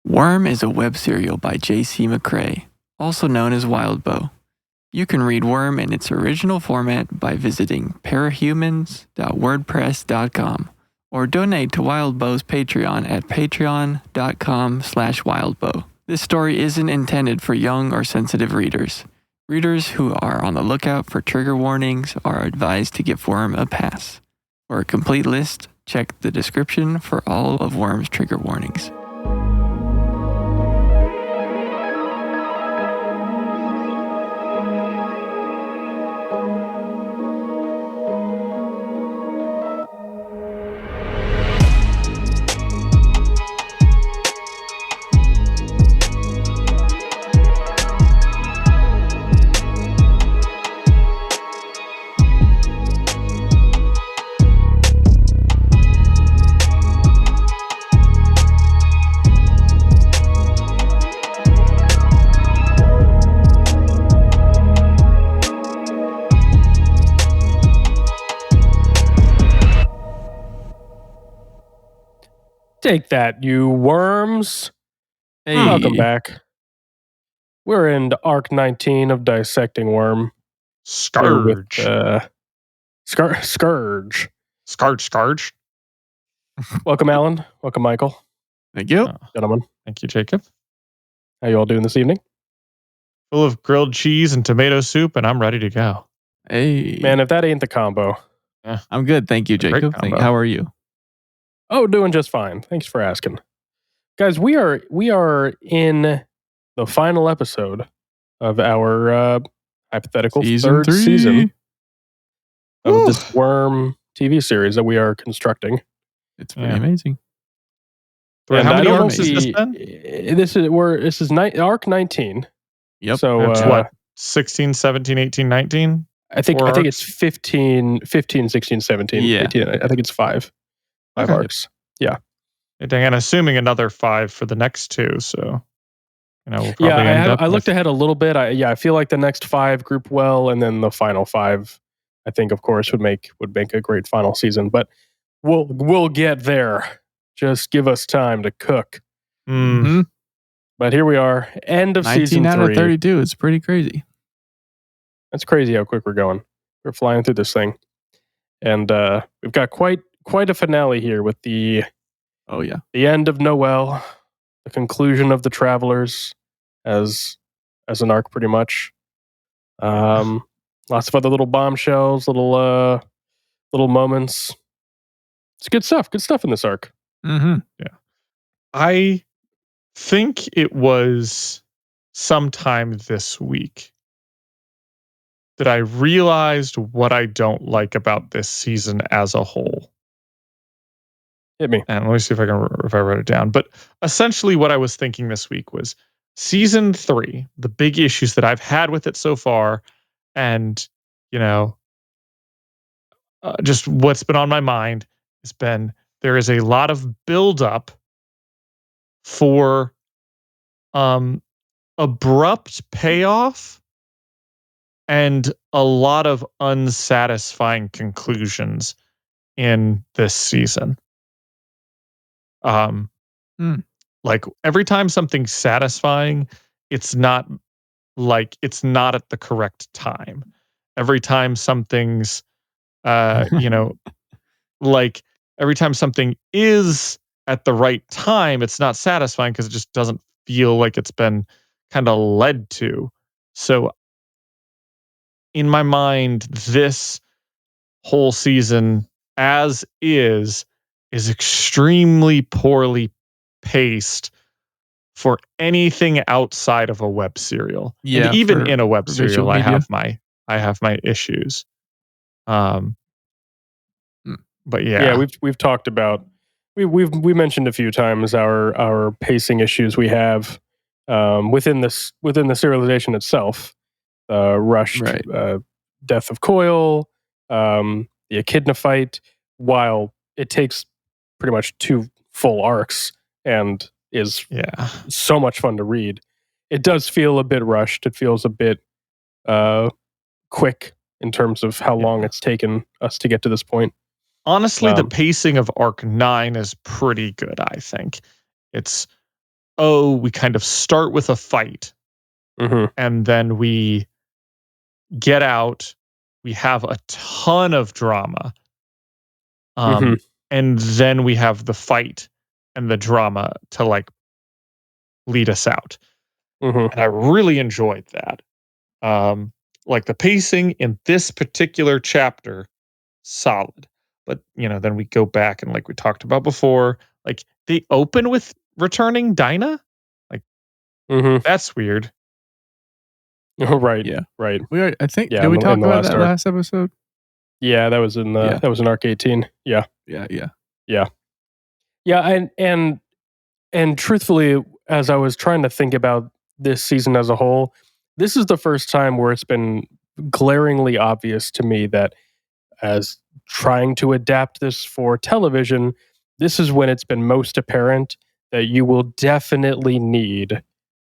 Worm is a web serial by J.C. McCrae, also known as Wildbow. You can read Worm in its original format by visiting parahumans.wordpress.com or donate to Wildbow's Patreon at patreon.com/wildbow. This story isn't intended for young or sensitive readers. Readers who are on the lookout for trigger warnings are advised to give Worm a pass. For a complete list, check the description for all of Worm's trigger warnings. Take that, you worms. Hey. Welcome back. We're in Arc 19 of Dissecting Worm. Scourge. Scourge. Scourge. Welcome, Allan. Welcome, Michael. Thank you. Gentlemen. Thank you, Jacob. How you all doing this evening? Full of grilled cheese and tomato soup, and I'm ready to go. Hey. Man, if that ain't the combo. I'm good. Thank you, Great Jacob. combo. How are you? Oh, doing just fine. Thanks for asking. Guys, we are in the final episode of our hypothetical Season third 3. season of Woo. this Worm TV series that we are constructing. It's pretty Yeah. amazing. How And I many don't know arcs if has this been? This is Arc 19. Yep. So That's what? 16, 17, 18, 19? I think Four it's 15, 16, 17, Yeah. 18. I think it's five Okay. arcs. And assuming another 5 for the next 2, so we'll probably Yeah, end up I looked with, ahead a little bit. I feel like the next 5 group well, and then the final 5, I think, of course, would make a great final season. But we'll get there. Just give us time to cook. Mm-hmm. But here we are, end of 19 season out 3. of 32. It's pretty crazy. That's crazy how quick we're going. We're flying through this thing, and we've got quite a finale here with the end of Noel, the conclusion of the Travelers as an arc, pretty much. Lots of other little bombshells, little moments. It's good stuff. Good stuff in this arc. Mm-hmm. I think it was sometime this week that I realized what I don't like about this season as a whole. Hit me. And let me see if I wrote it down. But essentially what I was thinking this week was season 3, the big issues that I've had with it so far, and just what's been on my mind has been there is a lot of buildup for abrupt payoff and a lot of unsatisfying conclusions in this season. Like every time something's satisfying, it's not at the correct time. Every time something's like every time something is at the right time, it's not satisfying because it just doesn't feel like it's been kind of led to. So in my mind, this whole season as is extremely poorly paced for anything outside of a web serial. Yeah, and even for- in a web for serial, visual I media. have my issues. But Yeah, we've talked about we mentioned a few times our pacing issues we have within the serialization itself. Rushed Right. death of Coil, the Echidna fight, while it takes pretty much 2 full arcs and is so much fun to read. It does feel a bit rushed. It feels a bit quick in terms of how long it's taken us to get to this point. Honestly, the pacing of Arc 9 is pretty good, I think. It's we kind of start with a fight, and then we get out. We have a ton of drama, and then we have the fight and the drama to like lead us out. And I really enjoyed that. Like the pacing in this particular chapter, solid. But then we go back and like we talked about before, like they open with returning Dinah. Like that's weird. Right. Yeah. Right. I think Yeah, did we in talk the about last that arc. last episode? Yeah, that was in Yeah. that was in arc 18. Yeah. Yeah. Yeah, and truthfully, as I was trying to think about this season as a whole, this is the first time where it's been glaringly obvious to me that as trying to adapt this for television, this is when it's been most apparent that you will definitely need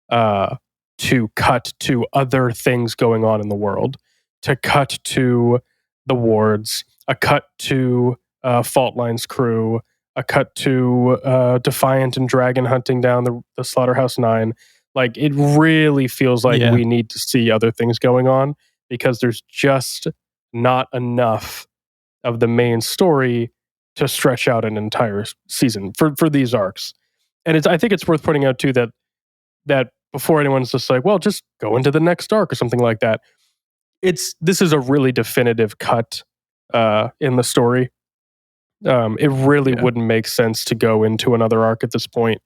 to cut to other things going on in the world, to cut to the wards, a cut to Fault Line's crew, a cut to Defiant and Dragon hunting down the Slaughterhouse 9. Like, it really feels like we need to see other things going on because there's just not enough of the main story to stretch out an entire season for these arcs. And I think it's worth pointing out too that before anyone's just like, well, just go into the next arc or something like that. This is a really definitive cut in the story. It really wouldn't make sense to go into another arc at this point.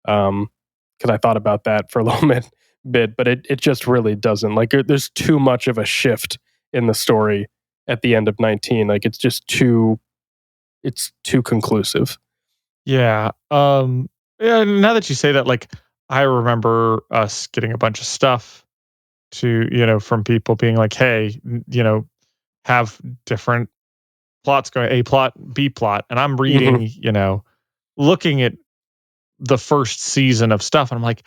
Because I thought about that for a little bit, but it just really doesn't. Like there's too much of a shift in the story at the end of 19. Like it's too conclusive. Yeah. Yeah, now that you say that, like I remember us getting a bunch of stuff to, from people being like, hey, have different plots going, A plot, B plot. And I'm reading, looking at the first season of stuff. And I'm like,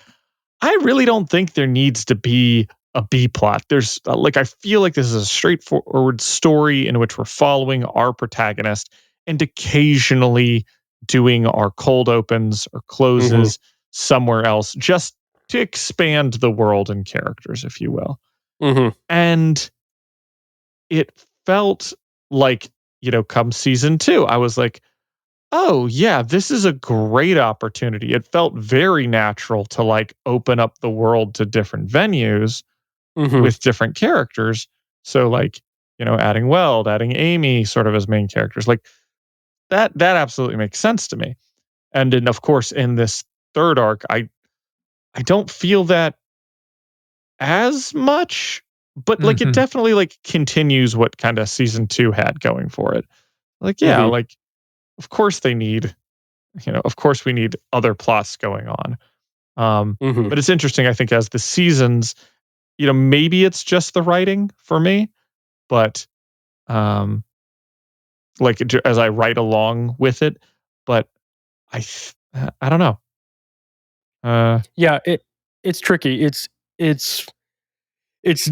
I really don't think there needs to be a B plot. There's I feel like this is a straightforward story in which we're following our protagonist and occasionally doing our cold opens or closes somewhere else just to expand the world and characters, if you will. And it felt like, come season 2, I was like, oh yeah, this is a great opportunity. It felt very natural to like open up the world to different venues with different characters. So like, adding Weld, adding Amy sort of as main characters, like that absolutely makes sense to me. And then of course in this third arc, I don't feel that as much, but like it definitely like continues what kind of season 2 had going for it. Like, yeah, like of course they need, of course we need other plots going on. But it's interesting, I think, as the seasons, maybe it's just the writing for me, but as I write along with it, but I don't know. Yeah, it's tricky. It's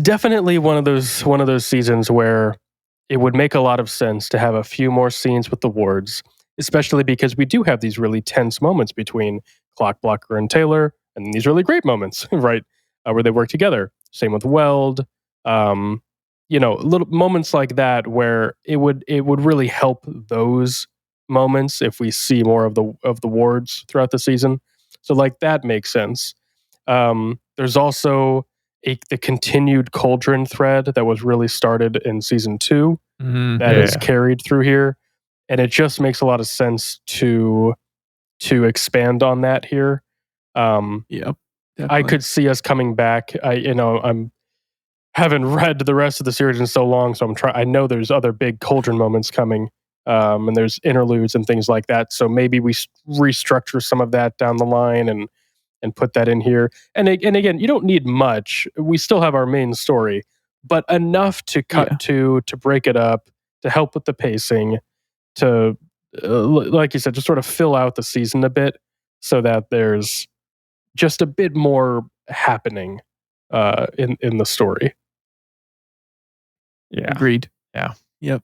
definitely one of those seasons where it would make a lot of sense to have a few more scenes with the wards, especially because we do have these really tense moments between Clockblocker and Taylor, and these really great moments, right, where they work together. Same with Weld. Little moments like that where it would really help those moments if we see more of the wards throughout the season. So like that makes sense. There's also the continued Cauldron thread that was really started in season 2 that is carried through here, and it just makes a lot of sense to expand on that here. Yep. I could see us coming back. I'm haven't read the rest of the series in so long, so I know there's other big Cauldron moments coming, and there's interludes and things like that. So maybe we restructure some of that down the line and put that in here. And again, you don't need much. We still have our main story, but enough to cut to break it up, to help with the pacing, to like you said, just sort of fill out the season a bit, so that there's just a bit more happening in the story. Yeah. Agreed. Yeah. Yep.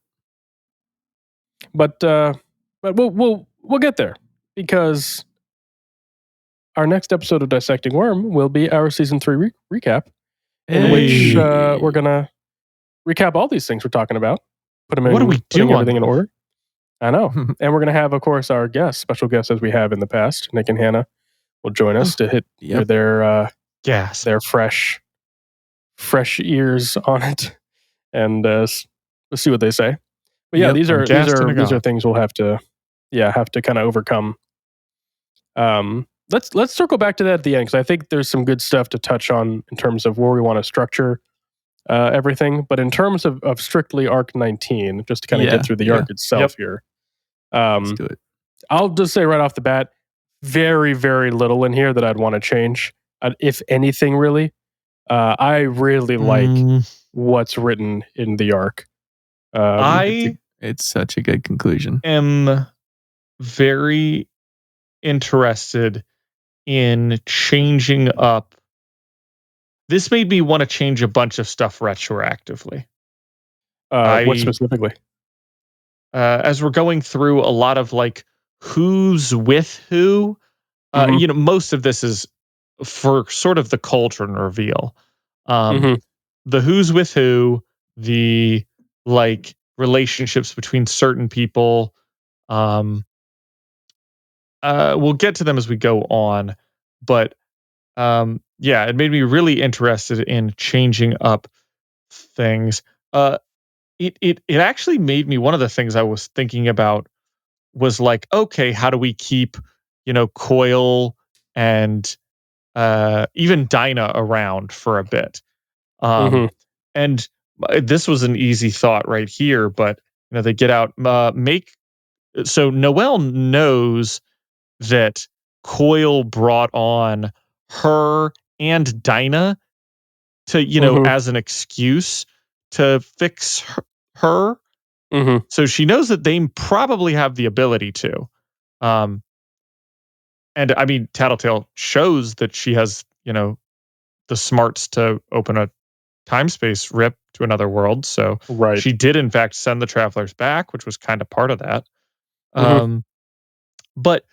But we'll get there because our next episode of Dissecting Worm will be our season 3 recap, in which we're gonna recap all these things we're talking about. What are we putting doing? everything in order. I know. And we're gonna have, of course, our special guests as we have in the past. Nick and Hannah will join us to hit their fresh ears on it, and let's see what they say. But yeah, these are things we'll have to kind of overcome. Let's circle back to that at the end, because I think there's some good stuff to touch on in terms of where we want to structure everything. But in terms of strictly arc 19, just to kind of get through the arc itself here, let's do it. I'll just say right off the bat, very, very little in here that I'd want to change, if anything, really. I really like what's written in the arc. It's such a good conclusion. Am very interested in changing up. This made me want to change a bunch of stuff retroactively. What specifically? As we're going through a lot of like who's with who, most of this is for sort of the cauldron reveal. The who's with who, the like relationships between certain people. We'll get to them as we go on, but it made me really interested in changing up things. It actually made me, one of the things I was thinking about was like, okay, how do we keep, Coil and even Dinah around for a bit? And this was an easy thought right here, but they get out, so Noelle knows that Coil brought on her and Dinah to, as an excuse to fix her. So she knows that they probably have the ability to. And I mean, Tattletale shows that she has, the smarts to open a time space rip to another world. So she did, in fact, send the travelers back, which was kind of part of that. But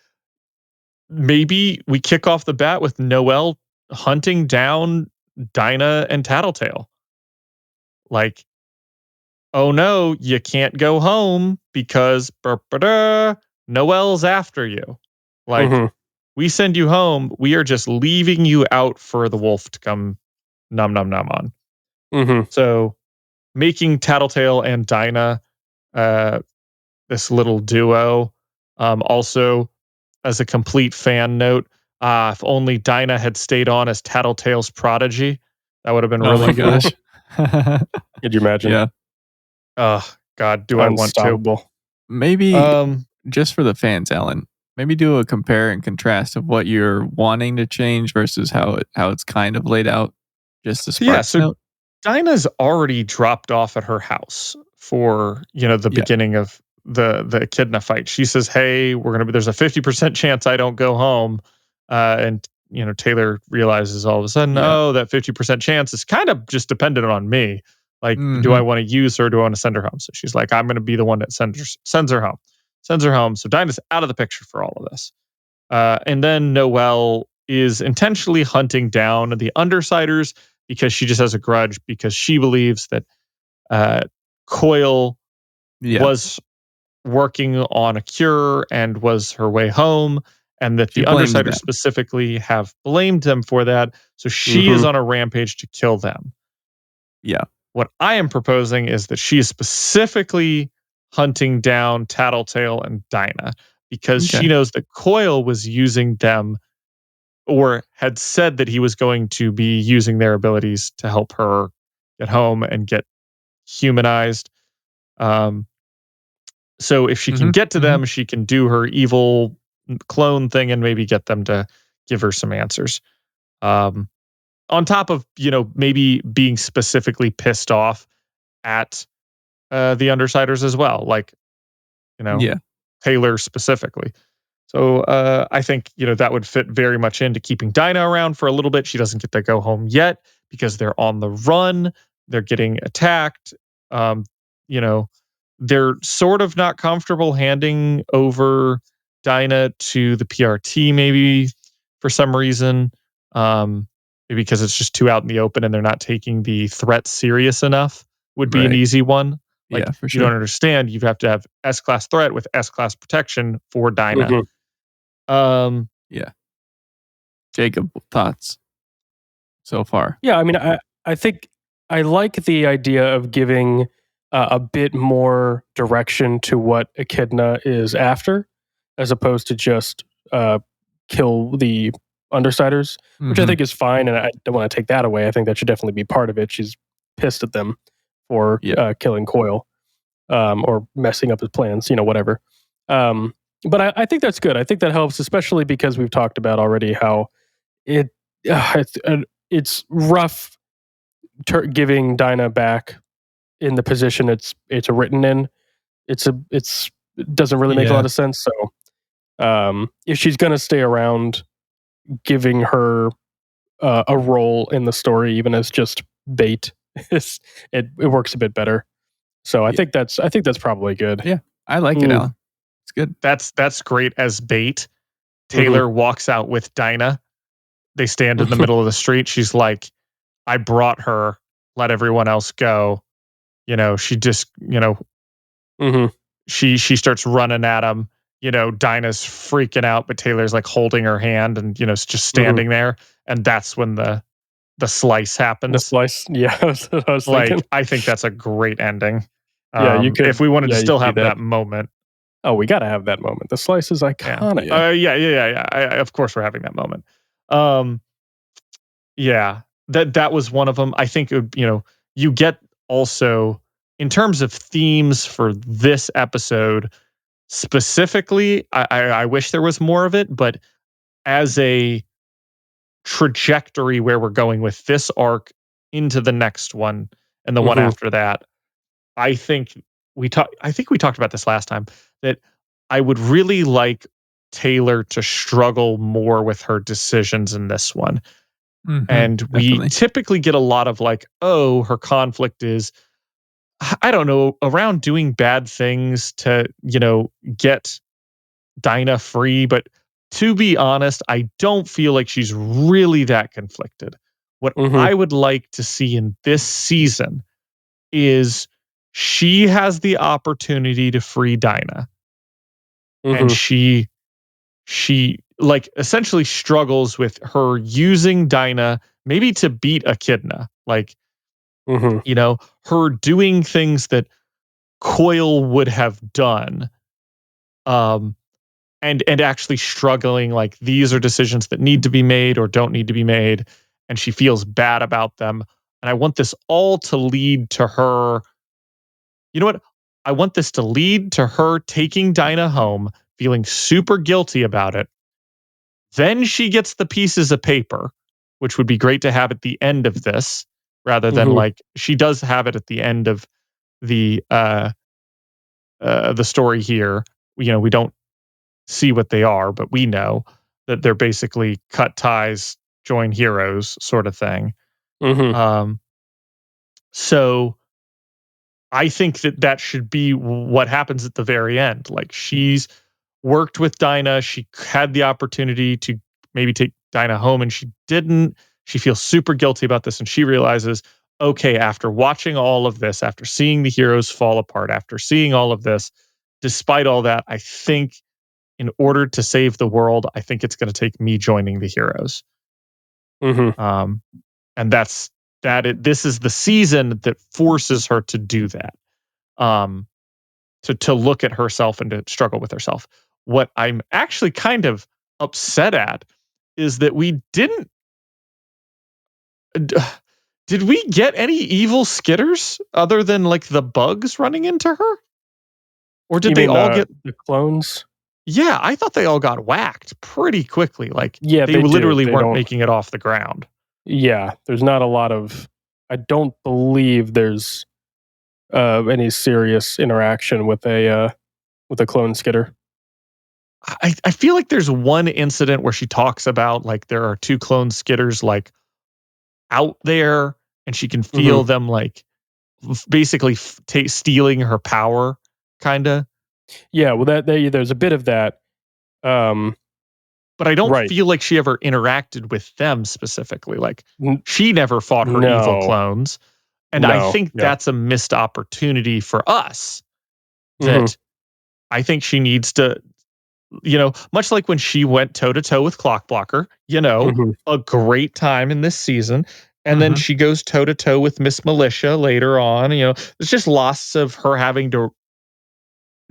maybe we kick off the bat with Noelle hunting down Dinah and Tattletale. Like, oh no, you can't go home because Noelle's after you. Like, we send you home. We are just leaving you out for the wolf to come nom nom nom on. So making Tattletale and Dinah this little duo. Also, as a complete fan note, if only Dinah had stayed on as Tattletale's prodigy, that would have been really cool. Could you imagine? Yeah. Oh, God, do I want to? Maybe just for the fans, Alan, maybe do a compare and contrast of what you're wanting to change versus how it's kind of laid out. Just a spark note. Dinah's already dropped off at her house for, the beginning of the echidna fight. She says, hey, there's a 50% chance I don't go home. And Taylor realizes all of a sudden, that 50% chance is kind of just dependent on me. Like, do I want to use her? Or do I want to send her home? So she's like, I'm going to be the one that sends her home. So Dinah's out of the picture for all of this. And then Noelle is intentionally hunting down the Undersiders because she just has a grudge, because she believes that Coil was working on a cure and was her way home, and that the Undersiders specifically have blamed them for that. So she is on a rampage to kill them. Yeah. What I am proposing is that she is specifically hunting down Tattletale and Dinah because she knows that Coil was using them, or had said that he was going to be using their abilities to help her get home and get humanized. So if she can get to them, she can do her evil clone thing and maybe get them to give her some answers. On top of, maybe being specifically pissed off at the Undersiders as well. Like, Taylor specifically. So I think, that would fit very much into keeping Dinah around for a little bit. She doesn't get to go home yet because they're on the run. They're getting attacked. They're sort of not comfortable handing over Dinah to the PRT maybe for some reason. Maybe because it's just too out in the open and they're not taking the threat serious enough would be an easy one. Like, yeah, for you sure. don't understand. You have to have S-class threat with S-class protection for Dinah. Yeah. Jacob, thoughts so far? Yeah, I mean, I think I like the idea of giving a bit more direction to what Echidna is after, as opposed to just kill the Undersiders, which I think is fine, and I don't want to take that away. I think that should definitely be part of it. She's pissed at them for killing Coil or messing up his plans, whatever. But I think that's good. I think that helps, especially because we've talked about already how it's rough giving Dinah back in the position it's written in. It doesn't really make a lot of sense. So if she's going to stay around, giving her a role in the story, even as just bait, it works a bit better. So I think that's probably good. Yeah, I like it, Alan. It's good. That's great as bait. Taylor walks out with Dinah. They stand in the middle of the street. She's like, I brought her, let everyone else go. She just, she starts running at him. Dinah's freaking out, but Taylor's like holding her hand and, is just standing there. And that's when the slice happens. The slice, yeah. That's what I was thinking. I think that's a great ending. Yeah, you could. If we wanted to still have that moment. Oh, we got to have that moment. The slice is iconic. Yeah. Of course, we're having that moment. Yeah, that was one of them. I think you get also in terms of themes for this episode specifically. I wish there was more of it, but as a trajectory where we're going with this arc into the next one and the one after that, I think we talked about this last time, that I would really like Taylor to struggle more with her decisions in this one. And we typically get a lot of like, oh, her conflict is, I don't know, around doing bad things to, get Dinah free. But to be honest, I don't feel like she's really that conflicted. What I would like to see in this season is she has the opportunity to free Dinah. And she like essentially struggles with her using Dinah maybe to beat Echidna. Like, her doing things that Coil would have done. And actually struggling, like, these are decisions that need to be made or don't need to be made. And she feels bad about them. And I want this all to lead to her. You know what? I want this to lead to her taking Dinah home, feeling super guilty about it. Then she gets the pieces of paper, which would be great to have at the end of this, rather than like she does have it at the end of the story here. We don't see what they are, but we know that they're basically cut ties, join heroes sort of thing. So I think that should be what happens at the very end. Like, she's worked with Dinah. She had the opportunity to maybe take Dinah home and she didn't. She feels super guilty about this and she realizes, okay, after watching all of this, after seeing the heroes fall apart, after seeing all of this, despite all that, I think in order to save the world, I think it's going to take me joining the heroes. And this is the season that forces her to do that. To look at herself and to struggle with herself. What I'm actually kind of upset at is that we didn't. Did we get any evil skitters other than like the bugs running into her? Or did they all get the clones? Yeah, I thought they all got whacked pretty quickly. Like, yeah, they literally weren't making it off the ground. Yeah, there's not a lot of. I don't believe there's any serious interaction with a clone skitter. I feel like there's one incident where she talks about like there are two clone skitters like out there and she can feel them like basically stealing her power, kind of. Yeah, well, there's a bit of that. but I don't feel like she ever interacted with them specifically. Like she never fought her evil clones. And I think that's a missed opportunity for us that I think she needs to, much like when she went toe to toe with Clockblocker, a great time in this season. And then she goes toe to toe with Miss Militia later on. There's just lots of her having to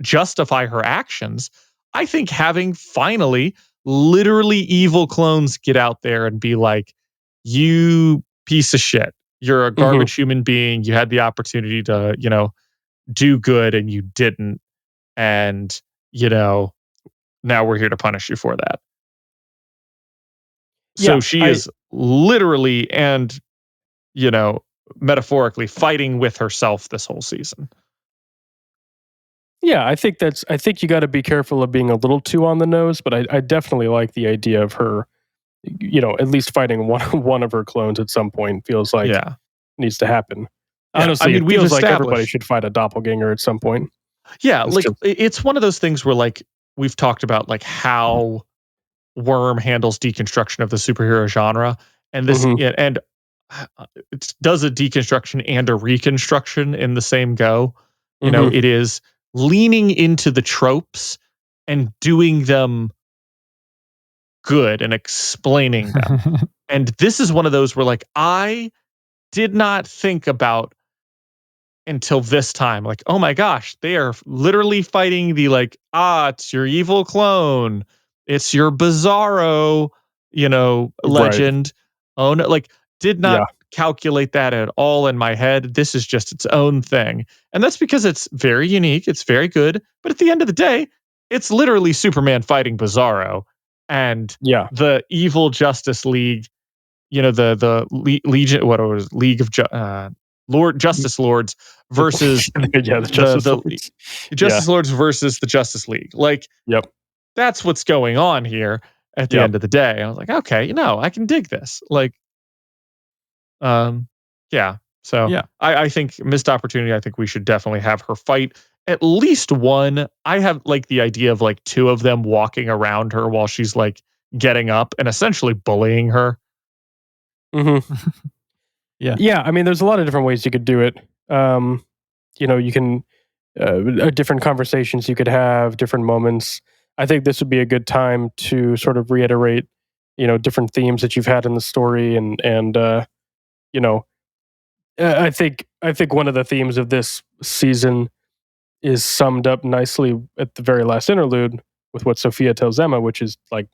justify her actions. I think having finally literally evil clones get out there and be like, you piece of shit. You're a garbage human being. You had the opportunity to, do good and you didn't. And, now we're here to punish you for that. So she is literally and, metaphorically fighting with herself this whole season. Yeah, I think you got to be careful of being a little too on the nose, but I definitely like the idea of her, at least fighting one of her clones at some point. Feels like needs to happen. Yeah, honestly, it feels like everybody should fight a doppelganger at some point. Yeah, it's one of those things where like we've talked about like how Worm handles deconstruction of the superhero genre, and this and it does a deconstruction and a reconstruction in the same go. It is leaning into the tropes and doing them good and explaining them. And this is one of those where like I did not think about until this time, like, oh my gosh, they are literally fighting the like, it's your evil clone. It's your Bizarro, legend. Oh no, like did not calculate that at all in my head. This is just its own thing. And that's because it's very unique. It's very good. But at the end of the day, it's literally Superman fighting Bizarro and the evil Justice League, the Legion, what it was, League of Lord Justice Lords versus the Justice Lords. Justice Lords versus the Justice League. Like, that's what's going on here at the end of the day. I was like, okay, I can dig this. Like, So I think missed opportunity. I think we should definitely have her fight at least one. I have like the idea of like two of them walking around her while she's like getting up and essentially bullying her. Yeah. I mean, there's a lot of different ways you could do it. You can different conversations you could have, different moments. I think this would be a good time to sort of reiterate, different themes that you've had in the story, and I think one of the themes of this season is summed up nicely at the very last interlude with what Sophia tells Emma, which is like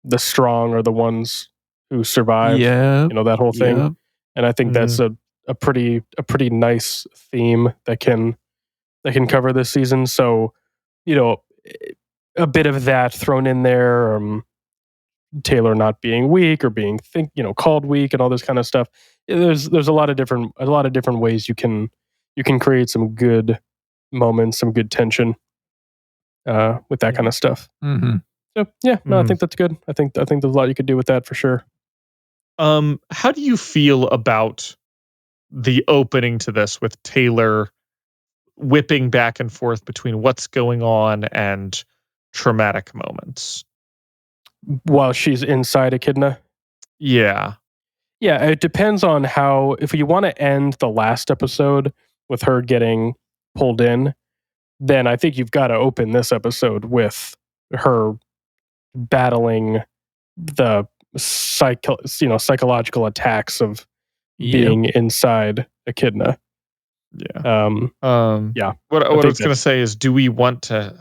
the strong are the ones who survive. That whole thing. And I think that's a pretty nice theme that can cover this season. So, a bit of that thrown in there, Taylor not being weak or being called weak and all this kind of stuff. There's a lot of different ways you can create some good moments, some good tension with that kind of stuff. So I think that's good. I think there's a lot you could do with that for sure. How do you feel about the opening to this with Taylor whipping back and forth between what's going on and traumatic moments while she's inside Echidna? Yeah, it depends on how. If you want to end the last episode with her getting pulled in, then I think you've got to open this episode with her battling the psychological attacks of being inside Echidna. What I was going to say is, do we want to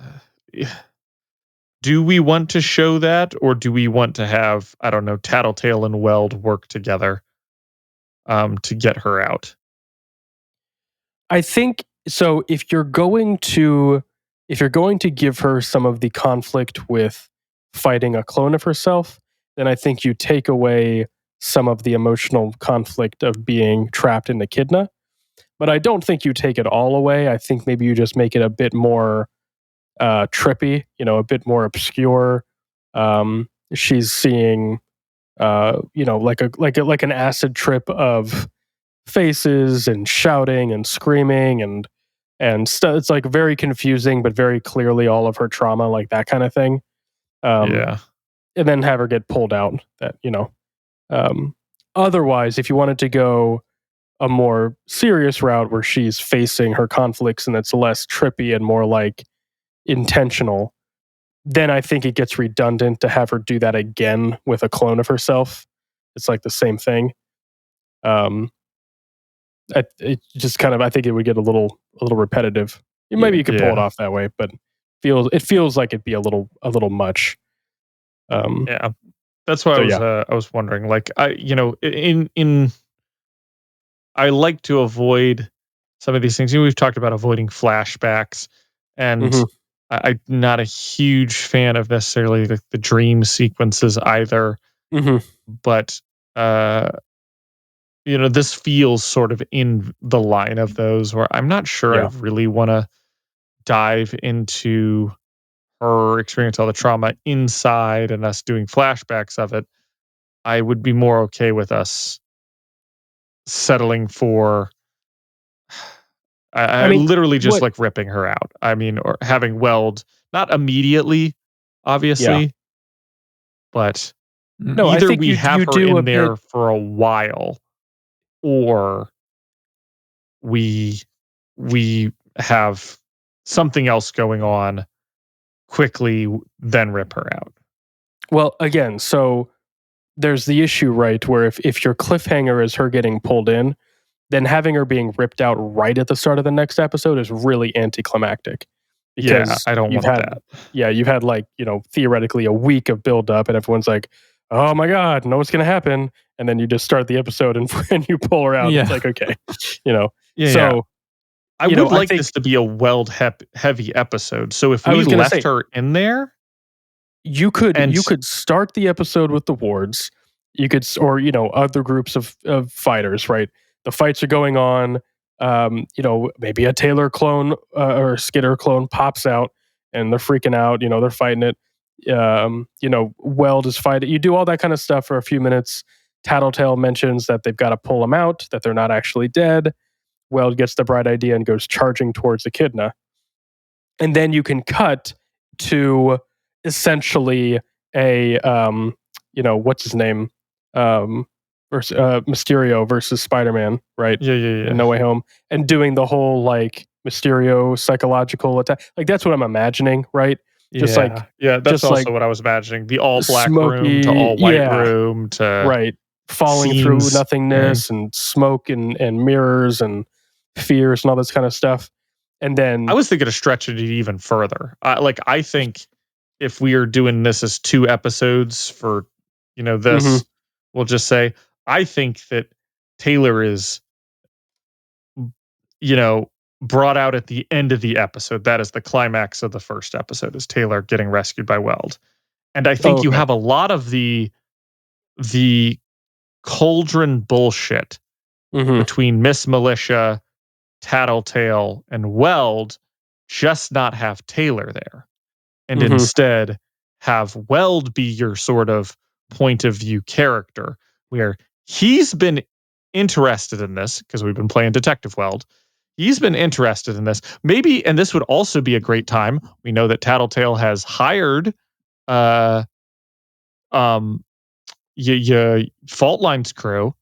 show that, or do we want to have, I don't know, Tattletale and Weld work together to get her out? I think so. If you're going to give her some of the conflict with fighting a clone of herself, then I think you take away some of the emotional conflict of being trapped in Echidna. But I don't think you take it all away. I think maybe you just make it a bit more trippy, a bit more obscure. She's seeing, like an acid trip of faces and shouting and screaming and stuff. It's like very confusing, but very clearly all of her trauma, like that kind of thing. and then have her get pulled out. That otherwise, if you wanted to go a more serious route where she's facing her conflicts and it's less trippy and more like intentional, then I think it gets redundant to have her do that again with a clone of herself. It's like the same thing. It just kind of, I think it would get a little repetitive. Maybe you could pull it off that way, but it feels like it'd be a little much. Yeah, that's why I was wondering. Like I like to avoid some of these things. We've talked about avoiding flashbacks, and I'm not a huge fan of necessarily the dream sequences either. But this feels sort of in the line of those where I'm not sure I really want to dive into her experience, all the trauma inside, and us doing flashbacks of it. I would be more okay with us settling for I mean, literally just like ripping her out. I mean, or having Weld, not immediately, obviously, but either we have her in there for a while, or we have something else going on quickly, then rip her out. Well, again, so there's the issue, right, where if your cliffhanger is her getting pulled in, then having her being ripped out right at the start of the next episode is really anticlimactic. Because I don't want that. Yeah, you've had like, theoretically a week of build up and everyone's like, oh my God, know what's going to happen. And then you just start the episode and you pull her out. Yeah. It's like, okay, I would like this to be a Weld heavy episode. So if we left her in there, you could start the episode with the wards. You could, or other groups of fighters, right? The fights are going on. Maybe a Taylor clone or Skitter clone pops out, and they're freaking out. They're fighting it. Weld is fighting. You do all that kind of stuff for a few minutes. Tattletale mentions that they've got to pull them out, that they're not actually dead. Weld gets the bright idea and goes charging towards Echidna. And then you can cut to essentially a, what's his name? Versus, Mysterio versus Spider-Man, right? Yeah. In No Way Home. And doing the whole like Mysterio psychological attack. Like that's what I'm imagining, right? That's also what I was imagining. The all black room to all white room to right. Falling through nothingness and smoke and mirrors and fears and all this kind of stuff. And then I was thinking of stretching it even further. I think if we are doing this as 2 episodes for this, we'll just say I think that Taylor is brought out at the end of the episode. That is the climax of the first episode, is Taylor getting rescued by Weld. And I think you have a lot of the cauldron bullshit between Miss Militia, Tattletale, and Weld, just not have Taylor there. And instead have Weld be your sort of point of view character, where he's been interested in this, because we've been playing Detective Weld. He's been interested in this. Maybe, and this would also be a great time. We know that Tattletale has hired Fault Line's crew,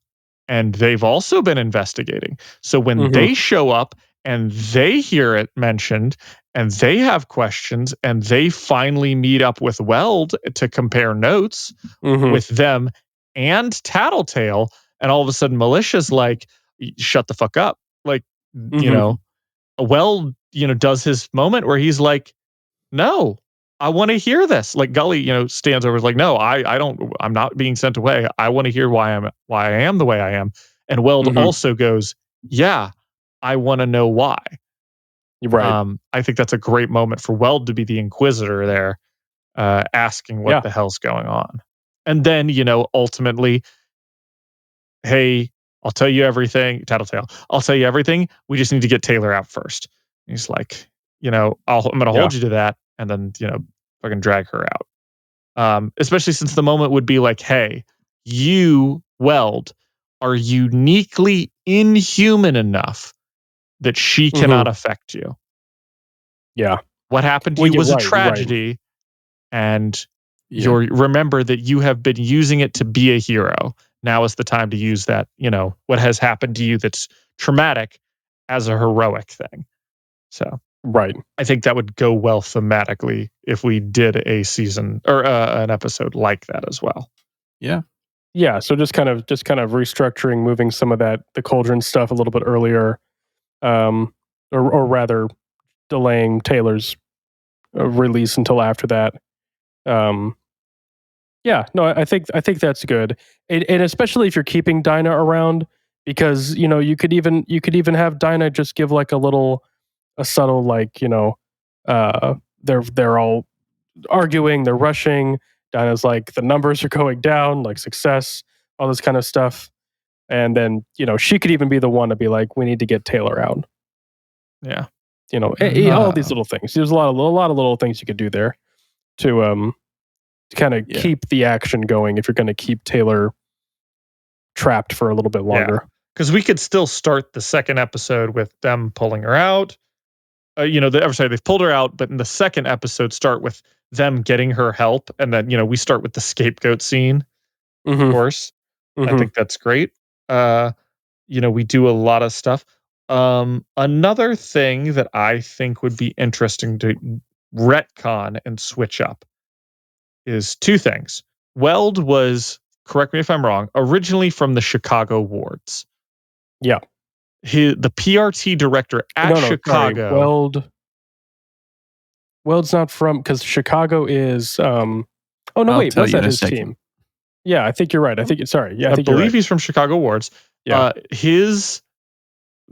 and they've also been investigating. So when they show up and they hear it mentioned and they have questions and they finally meet up with Weld to compare notes with them and Tattletale, and all of a sudden Militia's like, shut the fuck up. Like, Weld, does his moment where he's like, no, I want to hear this. Like Gully, stands over, is like, no, I'm not being sent away. I want to hear why I am the way I am. And Weld also goes, yeah, I want to know why. Right. I think that's a great moment for Weld to be the Inquisitor there, asking what the hell's going on. And then, ultimately, hey, I'll tell you everything. Tattletale, I'll tell you everything. We just need to get Taylor out first. And he's like, I'm going to hold you to that. And then, fucking drag her out. Especially since the moment would be like, hey, you, Weld, are uniquely inhuman enough that she cannot affect you. Yeah. What happened to you was a tragedy. And remember that you have been using it to be a hero. Now is the time to use that, what has happened to you that's traumatic as a heroic thing. So, right. I think that would go well thematically if we did a season or an episode like that as well. Yeah. Yeah. So just kind of restructuring, moving some of the cauldron stuff a little bit earlier, or rather delaying Taylor's release until after that. Yeah, no, I think that's good, and especially if you're keeping Dinah around, because you could even have Dinah just give like a subtle they're all arguing, they're rushing. Dinah's like, the numbers are going down, like success, all this kind of stuff, and then she could even be the one to be like, we need to get Taylor out. Yeah, all these little things. There's a lot of little things you could do there to kind of keep the action going if you're going to keep Taylor trapped for a little bit longer. Because we could still start the second episode with them pulling her out. They've pulled her out, but in the second episode, start with them getting her help, and then we start with the scapegoat scene. Of course, I think that's great. We do a lot of stuff. Another thing that I think would be interesting to retcon and switch up is two things. Weld was, correct me if I'm wrong, originally from the Chicago wards. Yeah. The PRT director at Chicago. Sorry. Weld's not from, because Chicago is. What's that his team? Yeah, I think you're right. I believe he's from Chicago wards. Yeah. The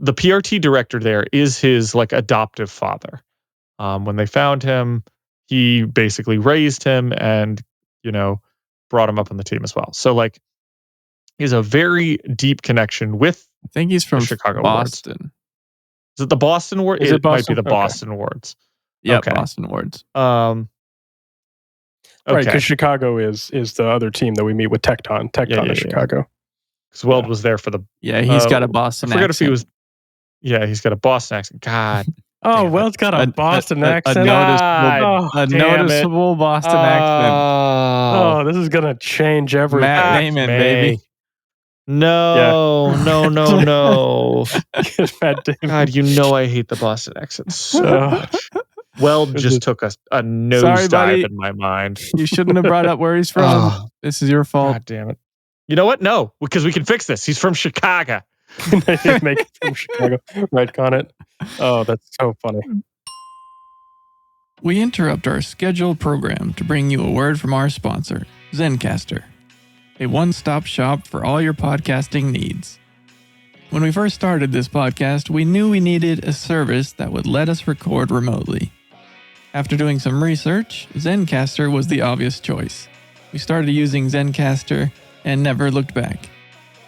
PRT director there is his adoptive father. When they found him, he basically raised him and, brought him up on the team as well. So he has a very deep connection with, I think he's from Chicago Boston. wards. Is it the Boston ward? It might be the Boston wards. Yeah, okay. Boston wards. Right, because Chicago is the other team that we meet with Tecton. Tecton is Chicago. Because Weld was there for the... Yeah, he's got a Boston accent. I forgot if he was... Yeah, he's got a Boston accent. God. Weld's got a Boston accent. A noticeable Boston accent. Oh, this is going to change everything. Matt Damon, baby. No. Matt Damon. God, I hate the Boston accent so much. Weld just took a nosedive in my mind. You shouldn't have brought up where he's from. This is your fault. God damn it. You know what? No, because we can fix this. He's from Chicago. Make it from Chicago. Retcon it. Oh, that's so funny. We interrupt our scheduled program to bring you a word from our sponsor, Zencastr, a one-stop shop for all your podcasting needs. When we first started this podcast, we knew we needed a service that would let us record remotely. After doing some research, Zencastr was the obvious choice. We started using Zencastr and never looked back.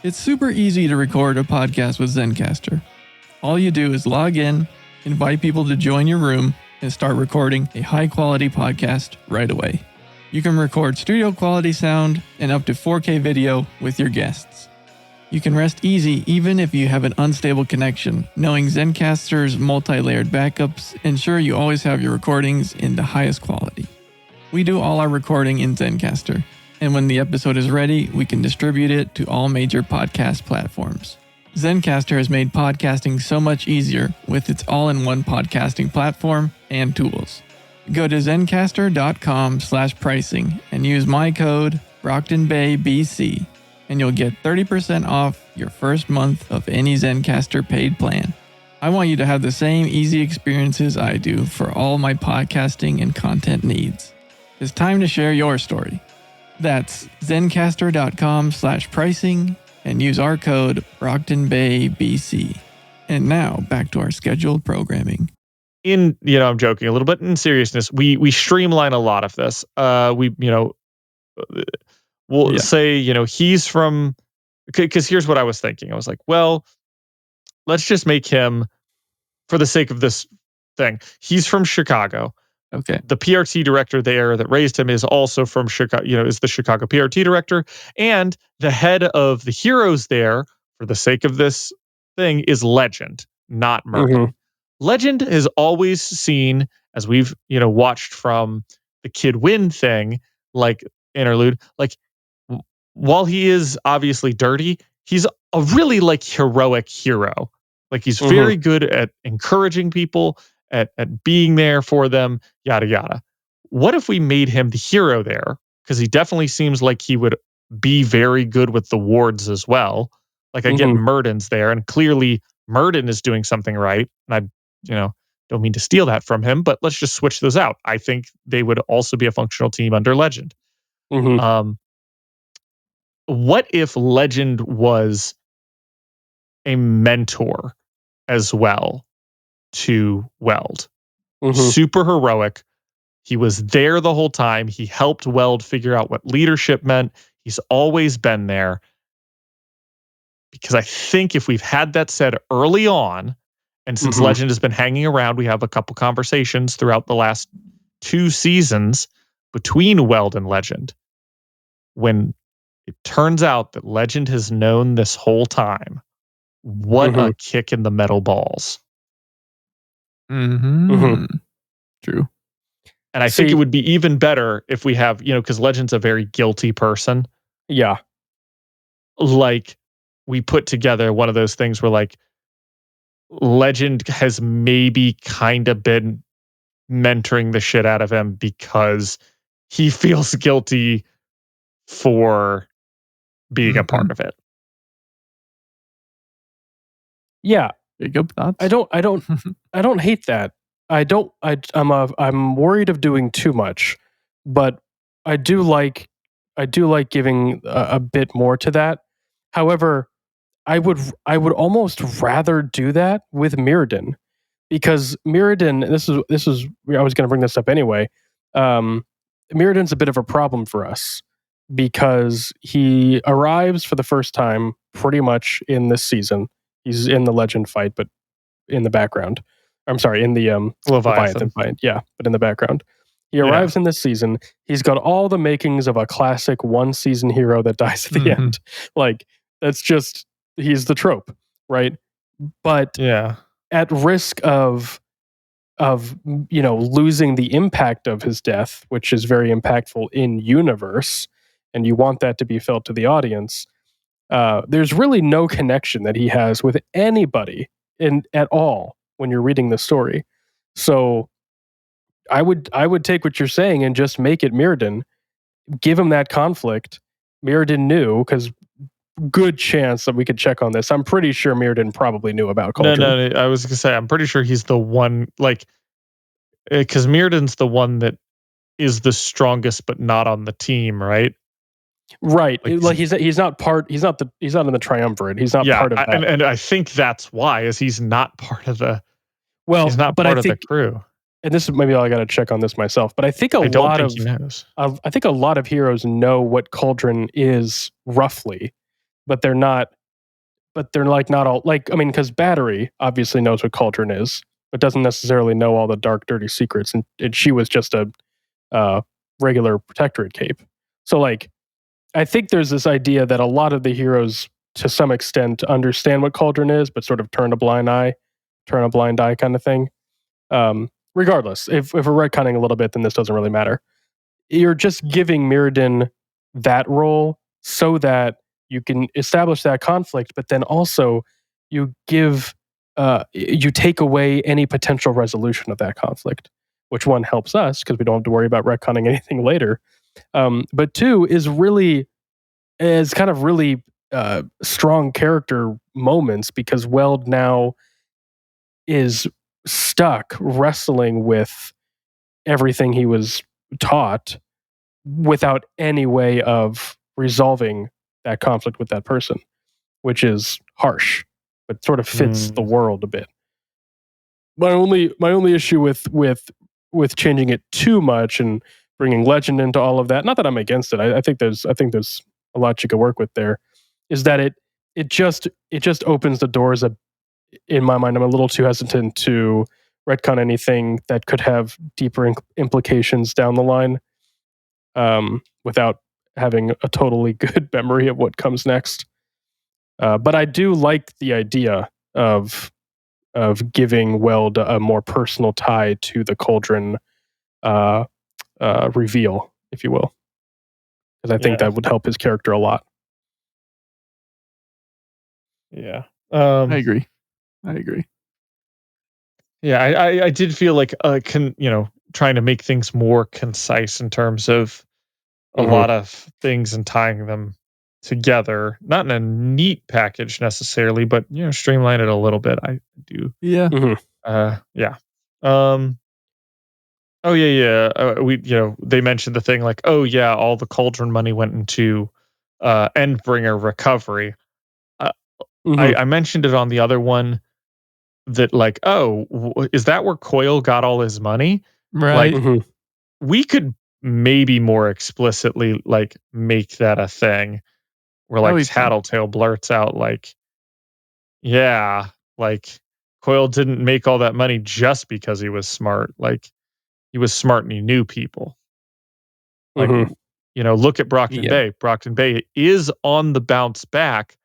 It's super easy to record a podcast with Zencastr. All you do is log in, invite people to join your room, and start recording a high-quality podcast right away. You can record studio quality sound and up to 4K video with your guests. You can rest easy even if you have an unstable connection, knowing Zencastr's multi-layered backups ensure you always have your recordings in the highest quality. We do all our recording in Zencastr, and when the episode is ready, we can distribute it to all major podcast platforms. Zencastr has made podcasting so much easier with its all-in-one podcasting platform and tools. Go to zencastr.com/pricing and use my code Brocktonbaybc, and you'll get 30% off your first month of any Zencastr paid plan. I want you to have the same easy experiences I do for all my podcasting and content needs. It's time to share your story. That's zencastr.com/pricing and use our code Brocktonbaybc. And now back to our scheduled programming. I'm joking a little bit. In seriousness, we streamline a lot of this. We'll say, he's from, because here's what I was thinking. I was like, well, let's just make him, for the sake of this thing, he's from Chicago. Okay. The PRT director there that raised him is also from Chicago, is the Chicago PRT director. And the head of the heroes there, for the sake of this thing, is Legend, not Murray. Mm-hmm. Legend is always seen, as we've, watched from the Kid Win thing, like interlude. Like while he is obviously dirty, he's a really like heroic hero. Like he's very good at encouraging people, at being there for them, yada yada. What if we made him the hero there? Because he definitely seems like he would be very good with the wards as well. Like I get Murden's there, and clearly Murden is doing something right. And I, don't mean to steal that from him, but let's just switch those out. I think they would also be a functional team under Legend. What if Legend was a mentor as well to Weld? Super heroic. He was there the whole time. He helped Weld figure out what leadership meant. He's always been there. Because I think if we've had that said early on, and since Legend has been hanging around, we have a couple conversations throughout the last 2 seasons between Weld and Legend. When it turns out that Legend has known this whole time, what a kick in the metal balls. True. And I think it would be even better if we have, because Legend's a very guilty person. Yeah. Like we put together one of those things where like Legend has maybe kind of been mentoring the shit out of him because he feels guilty for being a part of it. Yeah. Jacob, thoughts? I don't hate that. I'm worried of doing too much, but I do like giving a bit more to that. However, I would almost rather do that with Mirrodin, because Mirrodin, this is I was going to bring this up anyway. Mirrodin's a bit of a problem for us because he arrives for the first time pretty much in this season. He's in the Legend fight, but in the background. I'm sorry, in the Leviathan fight. Yeah, but in the background. He arrives in this season. He's got all the makings of a classic one-season hero that dies at the end. Like, that's just, he's the trope, right? But at risk of losing the impact of his death, which is very impactful in universe, and you want that to be felt to the audience, there's really no connection that he has with anybody at all when you're reading the story. So I would take what you're saying and just make it Mirrodin, give him that conflict. Mirrodin knew, because good chance that we could check on this. I'm pretty sure Mirrodin probably knew about Cauldron. No. I was gonna say I'm pretty sure he's the one, like, because Mirrodin's the one that is the strongest, but not on the team, right? Right. Like he's not in the triumvirate. He's not part of that. And I think that's why he's not part of the. Well, he's not part of the crew. And this is maybe I got to check on this myself. But I think I think a lot of heroes know what Cauldron is roughly, but they're not. But they're like not all like, I mean, because Battery obviously knows what Cauldron is, but doesn't necessarily know all the dark, dirty secrets. And she was just a regular Protectorate cape. So like, I think there's this idea that a lot of the heroes, to some extent, understand what Cauldron is, but sort of turn a blind eye kind of thing. Regardless, if we're retconning a little bit, then this doesn't really matter. You're just giving Mirrodin that role so that you can establish that conflict, but then also you take away any potential resolution of that conflict, which one helps us because we don't have to worry about retconning anything later. But 2 is kind of really strong character moments, because Weld now is stuck wrestling with everything he was taught without any way of resolving that conflict with that person, which is harsh, but sort of fits the world a bit. My only issue with changing it too much and bringing Legend into all of that, not that I'm against it. I think there's a lot you could work with there, is that it just opens the doors in my mind. I'm a little too hesitant to retcon anything that could have deeper implications down the line, without having a totally good memory of what comes next. But I do like the idea of giving Weld a more personal tie to the Cauldron reveal, if you will. because I think that would help his character a lot. Yeah. I agree. Yeah, I did feel like trying to make things more concise in terms of a lot of things and tying them together, not in a neat package necessarily, but streamline it a little bit. I do. Yeah. Yeah. Oh yeah. They mentioned the thing like, oh yeah, all the cauldron money went into Endbringer recovery. I mentioned it on the other one that like, is that where Coyle got all his money? Right. Like, we could maybe more explicitly like make that a thing where like Tattletale blurts out like, yeah, like Coyle didn't make all that money just because he was smart. Like he was smart and he knew people. Like, look at Brockton Bay. Brockton Bay is on the bounce back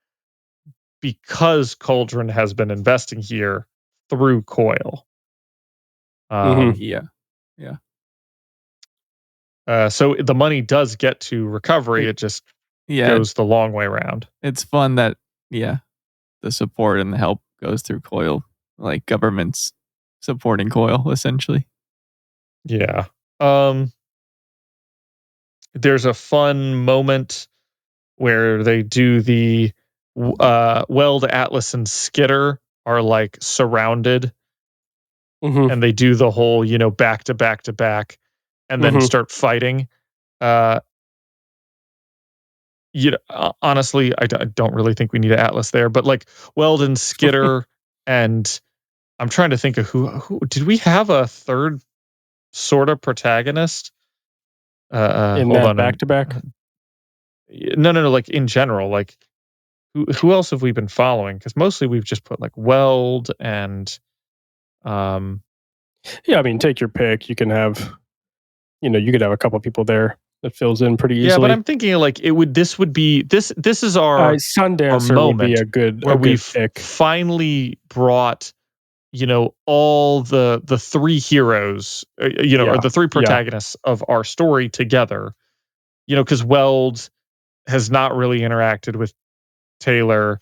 because Cauldron has been investing here through Coyle. Yeah. So the money does get to recovery. It just goes the long way around. It's fun that, the support and the help goes through Coyle, like governments supporting Coyle, essentially. Yeah. There's a fun moment where they do the Weld, Atlas, and Skitter are like surrounded. And they do the whole, back to back to back and then start fighting. Honestly, I don't really think we need an Atlas there, but like Weld and Skitter, and I'm trying to think of who did we have a third sort of protagonist? In that back to back? No, like in general, like who else have we been following? Because mostly we've just put like Weld and yeah, I mean, take your pick. You can have, you could have a couple people there that fills in pretty easily. Yeah, but I'm thinking like this is our Sundancer moment would be a good where we've pick. finally brought all the three heroes, or the three protagonists of our story together. Because Weld has not really interacted with Taylor.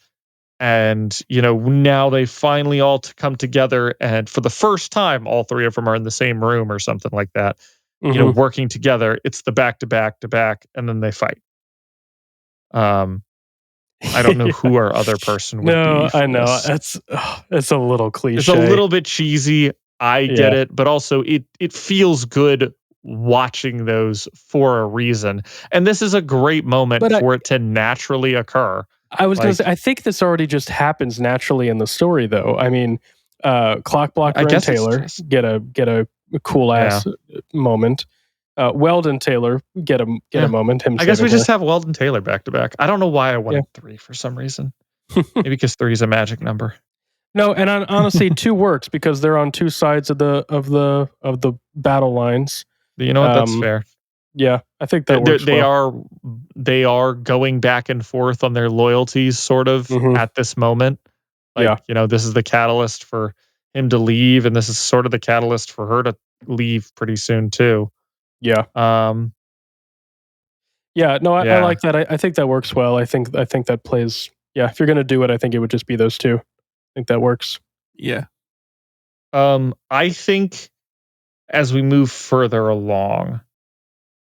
And, now they finally all come together. And for the first time, all three of them are in the same room or something like that, working together. It's the back to back to back. And then they fight. I don't know who our other person would be. No, I know. It's a little cliche. It's a little bit cheesy. I get it. But also it feels good watching those for a reason. And this is a great moment for it to naturally occur. I was going to say, I think this already just happens naturally in the story, though. I mean, Clockblocker and Taylor get a cool ass moment. Weld and Taylor get a moment. I guess we just have Weld and Taylor back to back. I don't know why I wanted 3 for some reason. Maybe because 3 is a magic number. No, and honestly, 2 works because they're on 2 sides of the battle lines. You know what? That's fair. Yeah, I think that works. They are going back and forth on their loyalties, sort of at this moment. Like, this is the catalyst for him to leave, and this is sort of the catalyst for her to leave pretty soon too. Yeah. Yeah. No, I like that. I think that works well. I think that plays. Yeah, if you're gonna do it, I think it would just be those 2. I think that works. Yeah. I think as we move further along.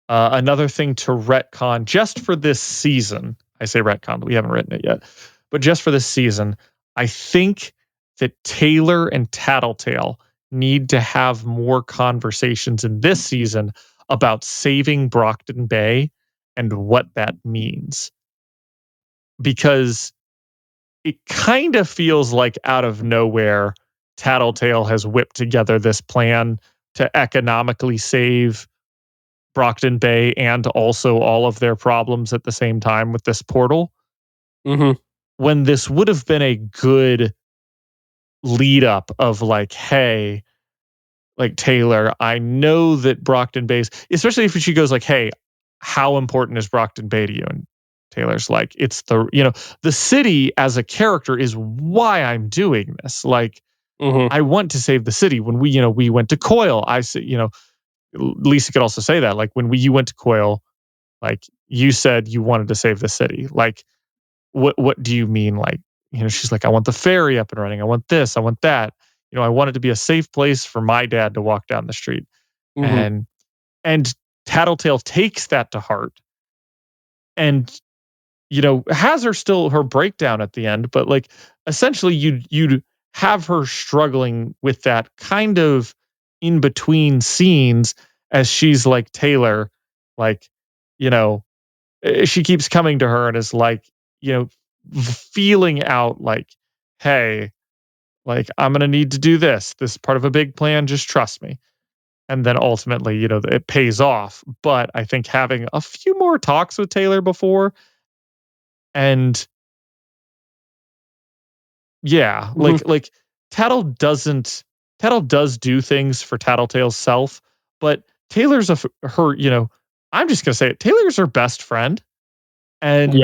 Another thing to retcon just for this season. I say retcon, but we haven't written it yet. But just for this season, I think that Taylor and Tattletale need to have more conversations in this season about saving Brockton Bay and what that means. Because it kind of feels like out of nowhere, Tattletale has whipped together this plan to economically save Brockton Bay and also all of their problems at the same time with this portal. When this would have been a good lead up of like, hey, like Taylor, I know that Brockton Bay's, especially if she goes like, hey, how important is Brockton Bay to you? And Taylor's like, it's the city as a character is why I'm doing this. Like, I want to save the city. When we went to Coyle, I said, Lisa could also say that, like when you went to Coyle, Like, you said you wanted to save the city. Like, what do you mean? Like, she's like, I want the ferry up and running. I want this. I want that. I want it to be a safe place for my dad to walk down the street. Mm-hmm. And Tattletale takes that to heart and, has her breakdown at the end, but like essentially you'd have her struggling with that kind of in between scenes as she's like, Taylor, like, she keeps coming to her and is like, feeling out like, hey, like, I'm going to need to do this. This is part of a big plan. Just trust me. And then ultimately, it pays off. But I think having a few more talks with Taylor before, and yeah, like Tattle does do things for Tattletale's self, but Taylor's I'm just gonna say it. Taylor's her best friend, and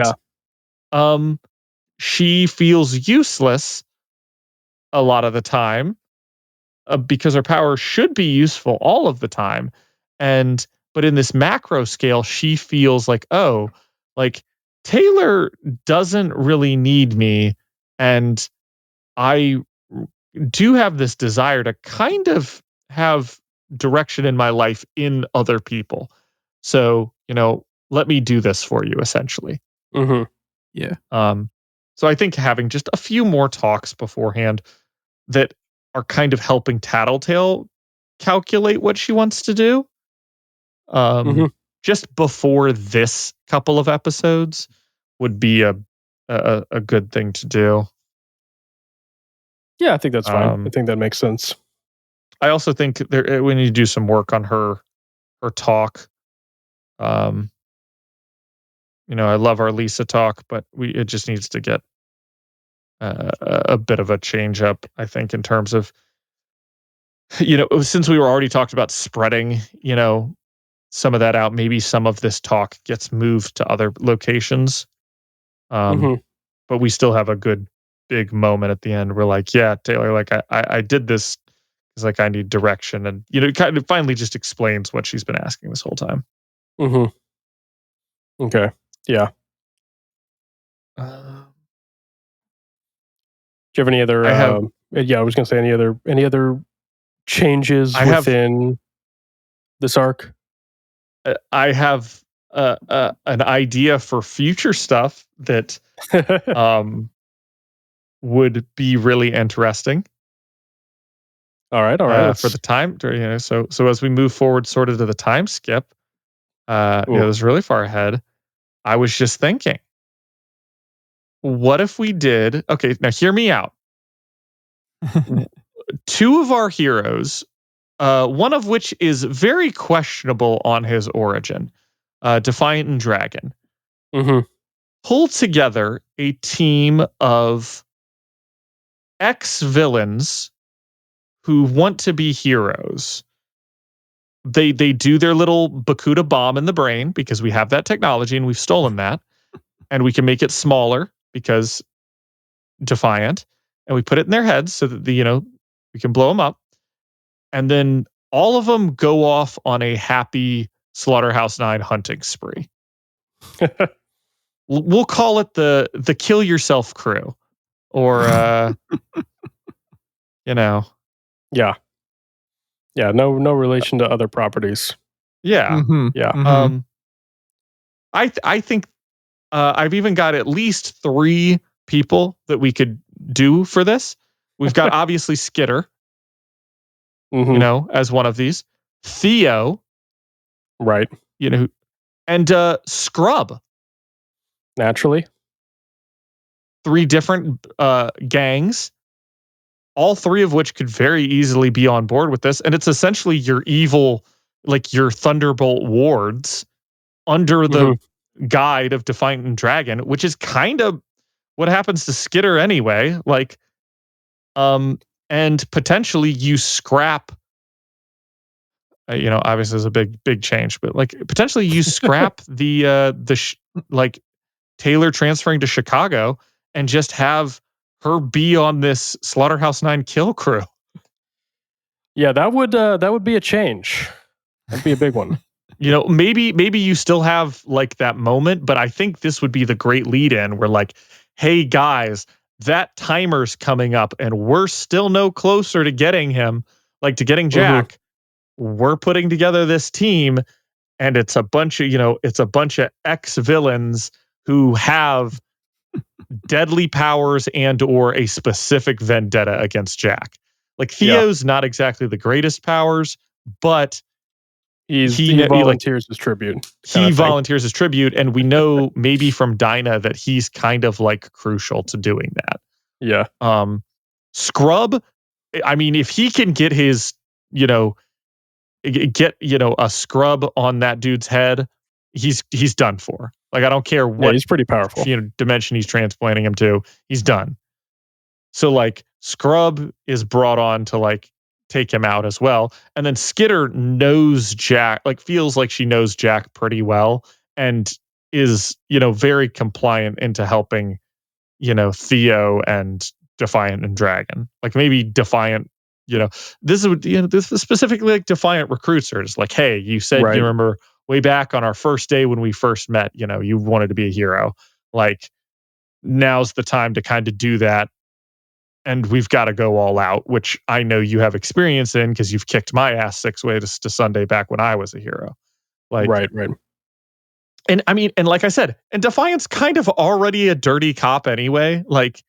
she feels useless a lot of the time, because her power should be useful all of the time. But in this macro scale, she feels like, oh, like Taylor doesn't really need me. And I do have this desire to kind of have direction in my life in other people. So, let me do this for you, essentially. Mm-hmm. Yeah. So I think having just a few more talks beforehand that are kind of helping Tattletale calculate what she wants to do, just before this couple of episodes would be a good thing to do. Yeah, I think that's fine. I think that makes sense. I also think we need to do some work on her talk. I love our Lisa talk, but it just needs to get a bit of a change up, I think, in terms of, since we were already talked about spreading, some of that out, maybe some of this talk gets moved to other locations. But we still have a good big moment at the end. We're like, yeah, Taylor, like I did this because like I need direction, and it kind of finally just explains what she's been asking this whole time. Okay. Yeah. Do you have any other? I was going to say any other changes within this arc. I have an idea for future stuff that would be really interesting. All right. For the time, so as we move forward, sort of to the time skip, it was really far ahead. I was just thinking, what if we did? Okay, now hear me out. Two of our heroes, one of which is very questionable on his origin, Defiant and Dragon, pull together a team of ex-villains who want to be heroes. They do their little Bakuda bomb in the brain because we have that technology and we've stolen that, and we can make it smaller because Defiant, and we put it in their heads so that we can blow them up, and then all of them go off on a happy Slaughterhouse 9 hunting spree. We'll call it the kill yourself crew, or Yeah, no relation to other properties. Yeah. Yeah. I think I've even got at least 3 people that we could do for this. We've got obviously Skitter, as one of these. Theo, right? And Scrub. Naturally. 3 different gangs, all 3 of which could very easily be on board with this. And it's essentially your evil, like your Thunderbolt wards under the guide of Defiant and Dragon, which is kind of what happens to Skitter anyway. Like, and potentially you scrap, obviously there's a big change, but like potentially you scrap like Taylor transferring to Chicago and just have her be on this Slaughterhouse 9 kill crew. Yeah, that would be a change. That'd be a big one. maybe you still have like that moment, but I think this would be the great lead in where like, hey guys, that timer's coming up and we're still no closer to getting him, like to getting Jack. We're putting together this team and it's a bunch of ex-villains who have deadly powers and or a specific vendetta against Jack. Like Theo's not exactly the greatest powers, but he volunteers his tribute. He volunteers his tribute, and we know maybe from Dinah that he's kind of like crucial to doing that. Yeah. Scrub, I mean, if he can get his, a scrub on that dude's head, he's done for. Like, I don't care what he's pretty powerful. Dimension he's transplanting him to, he's done. So like Scrub is brought on to like take him out as well. And then Skitter knows Jack, like feels like she knows Jack pretty well and is, very compliant into helping, Theo and Defiant and Dragon. Like maybe Defiant, this is specifically like Defiant recruits her. It's like, hey, you said, you remember way back on our first day when we first met, you wanted to be a hero. Like now's the time to kind of do that. And we've got to go all out, which I know you have experience in because you've kicked my ass 6 ways to Sunday back when I was a hero. Like, right. And I mean, and like I said, and Defiant's kind of already a dirty cop anyway. Like,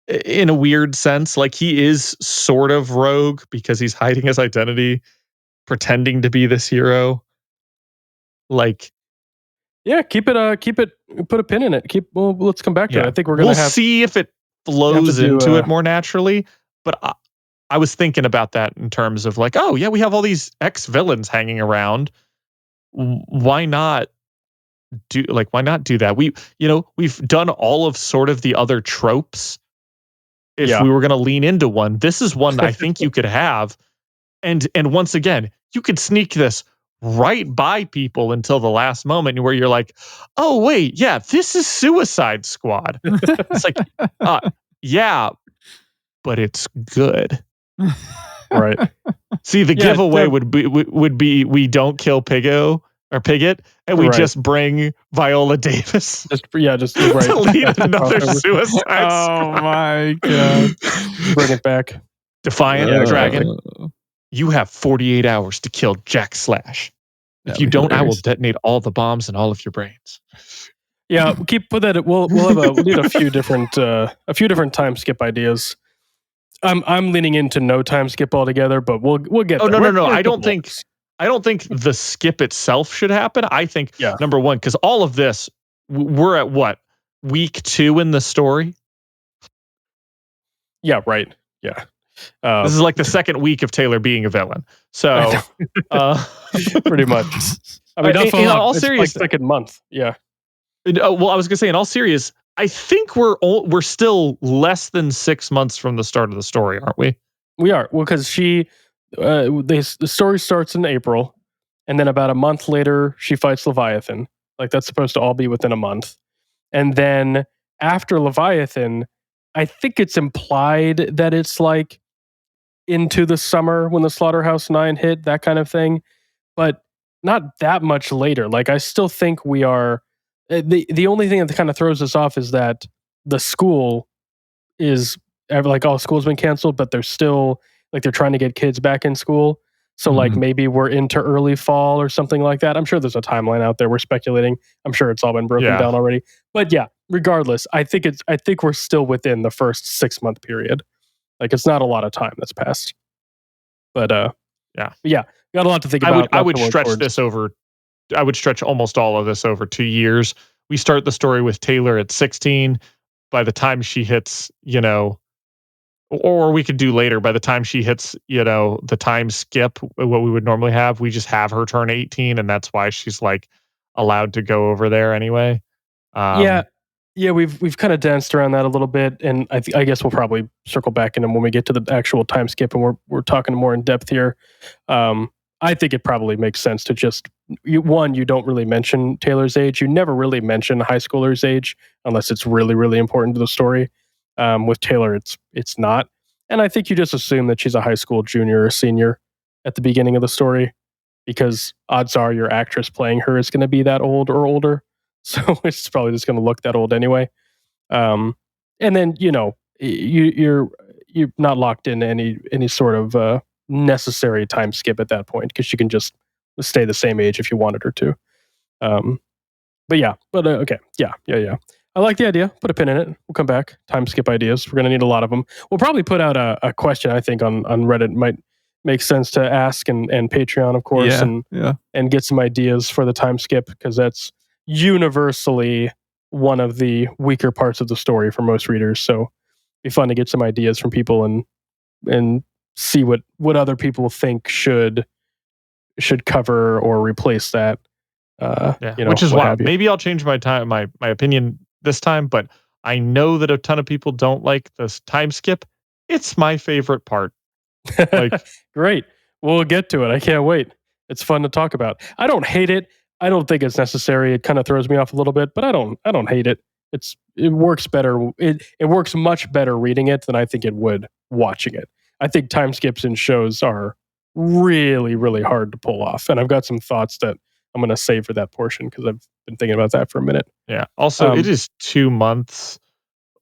in a weird sense, like he is sort of rogue because he's hiding his identity, pretending to be this hero. Like, yeah, keep it. Put a pin in it. Let's come back to it. I think we'll see if it flows into it more naturally. But I was thinking about that in terms of like, oh yeah, we have all these ex-villains hanging around. Why not do that? We've done all of sort of the other tropes. If we were going to lean into one, this is one I think you could have. And once again, you could sneak this right by people until the last moment where you're like, oh wait, yeah, this is Suicide Squad. It's like, yeah, but it's good. Right. See, the giveaway would be we don't kill Pigget, and we just bring Viola Davis. Just to lead another Suicide Squad. Oh my god! Bring it back. Defiant Dragon. You have 48 hours to kill Jack Slash. If you don't, I will detonate all the bombs in all of your brains. Yeah, put that. We'll need a few different time skip ideas. I'm leaning into no time skip altogether, but we'll get. Oh there. No. I don't think the skip itself should happen. I think number one, because all of this, we're at what, week 2 in the story. Yeah. Right. Yeah. This is like the second week of Taylor being a villain. So, pretty much. I mean, in all seriousness, like second month. Yeah. Well, I was gonna say, in all seriousness, I think we're still less than 6 months from the start of the story, aren't we? We are. Well, because the story starts in April, and then about a month later, she fights Leviathan. Like that's supposed to all be within a month, and then after Leviathan, I think it's implied that it's like into the summer when the Slaughterhouse 9 hit, that kind of thing, but not that much later. Like I still think we are. The only thing that kind of throws us off is that the school is like all school's been canceled, but they're still like they're trying to get kids back in school. So like maybe we're into early fall or something like that. I'm sure there's a timeline out there. We're speculating. I'm sure it's all been broken down already. But yeah, regardless, I think we're still within the first 6-month period. Like it's not a lot of time that's passed. But got a lot to think about. I would stretch almost all of this over 2 years. We start the story with Taylor at 16. By the time she hits, or we could do later. By the time she hits, the time skip, what we would normally have, we just have her turn 18, and that's why she's like allowed to go over there anyway. We've kind of danced around that a little bit, and I guess we'll probably circle back in them when we get to the actual time skip, and we're talking more in depth here. I think it probably makes sense to just you don't really mention Taylor's age. You never really mention a high schooler's age unless it's really, really important to the story. With Taylor, it's not, and I think you just assume that she's a high school junior or senior at the beginning of the story. because odds are your actress playing her is going to be that old or older. So it's probably just going to look that old anyway. And then, you're not locked in any sort of necessary time skip at that point, because you can just stay the same age if you wanted her to. Okay. Yeah. I like the idea. Put a pin in it. We'll come back. Time skip ideas. We're going to need a lot of them. We'll probably put out a question, I think, on Reddit. Might make sense to ask, and Patreon, of course, and get some ideas for the time skip, because that's universally one of the weaker parts of the story for most readers. So it'd be fun to get some ideas from people and see what other people think should cover or replace that. Which is why maybe I'll change my opinion this time, but I know that a ton of people don't like this time skip. It's my favorite part. Great. We'll get to it. I can't wait. It's fun to talk about. I don't hate it. I don't think it's necessary. It kind of throws me off a little bit, but I don't hate it. It works better. It works much better reading it than I think it would watching it. I think time skips in shows are really, really hard to pull off. And I've got some thoughts that I'm going to save for that portion, because I've been thinking about that for a minute. Yeah. Also, it is 2 months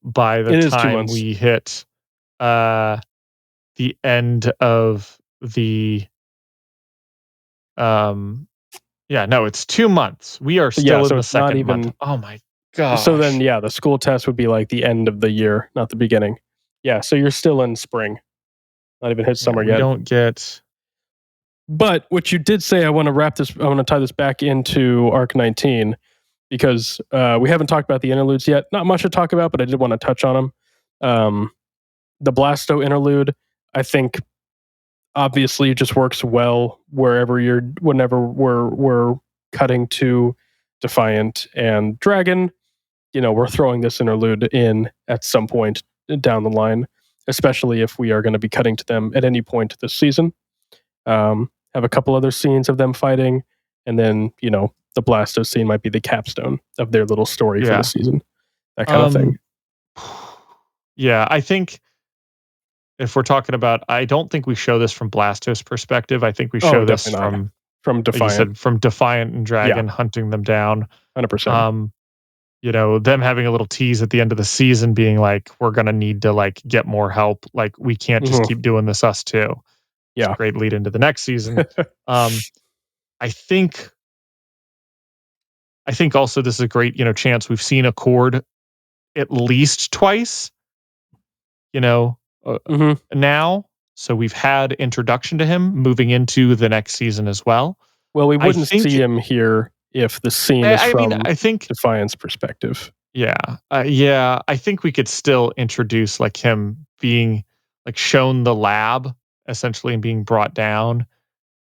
by the time we hit the end of the it's 2 months. We are still in the second month. Oh my gosh. So then, the school test would be like the end of the year, not the beginning. Yeah, so you're still in spring. Not even hit summer yet. We don't get... But what you did say, I want to tie this back into Arc 19, because we haven't talked about the interludes yet. Not much to talk about, but I did want to touch on them. The Blasto interlude, I think, obviously just works well whenever we're cutting to Defiant and Dragon. We're throwing this interlude in at some point down the line, especially if we are going to be cutting to them at any point this season. Have a couple other scenes of them fighting, and then the Blasto scene might be the capstone of their little story for the season. That kind of thing. Yeah, I think if we're talking about, I don't think we show this from Blasto's perspective. I think we show this from Defiant. Like you said, from Defiant and Dragon hunting them down. 100%. Them having a little tease at the end of the season, being like, we're gonna need to get more help. Like, we can't just keep doing this us two. Yeah. It's a great lead into the next season. I think also this is a great, chance. We've seen Accord at least twice, now. So we've had introduction to him moving into the next season as well. Well, we wouldn't see him here if the scene is from Defiant's perspective. Yeah. I think we could still introduce him being shown the lab essentially and being brought down.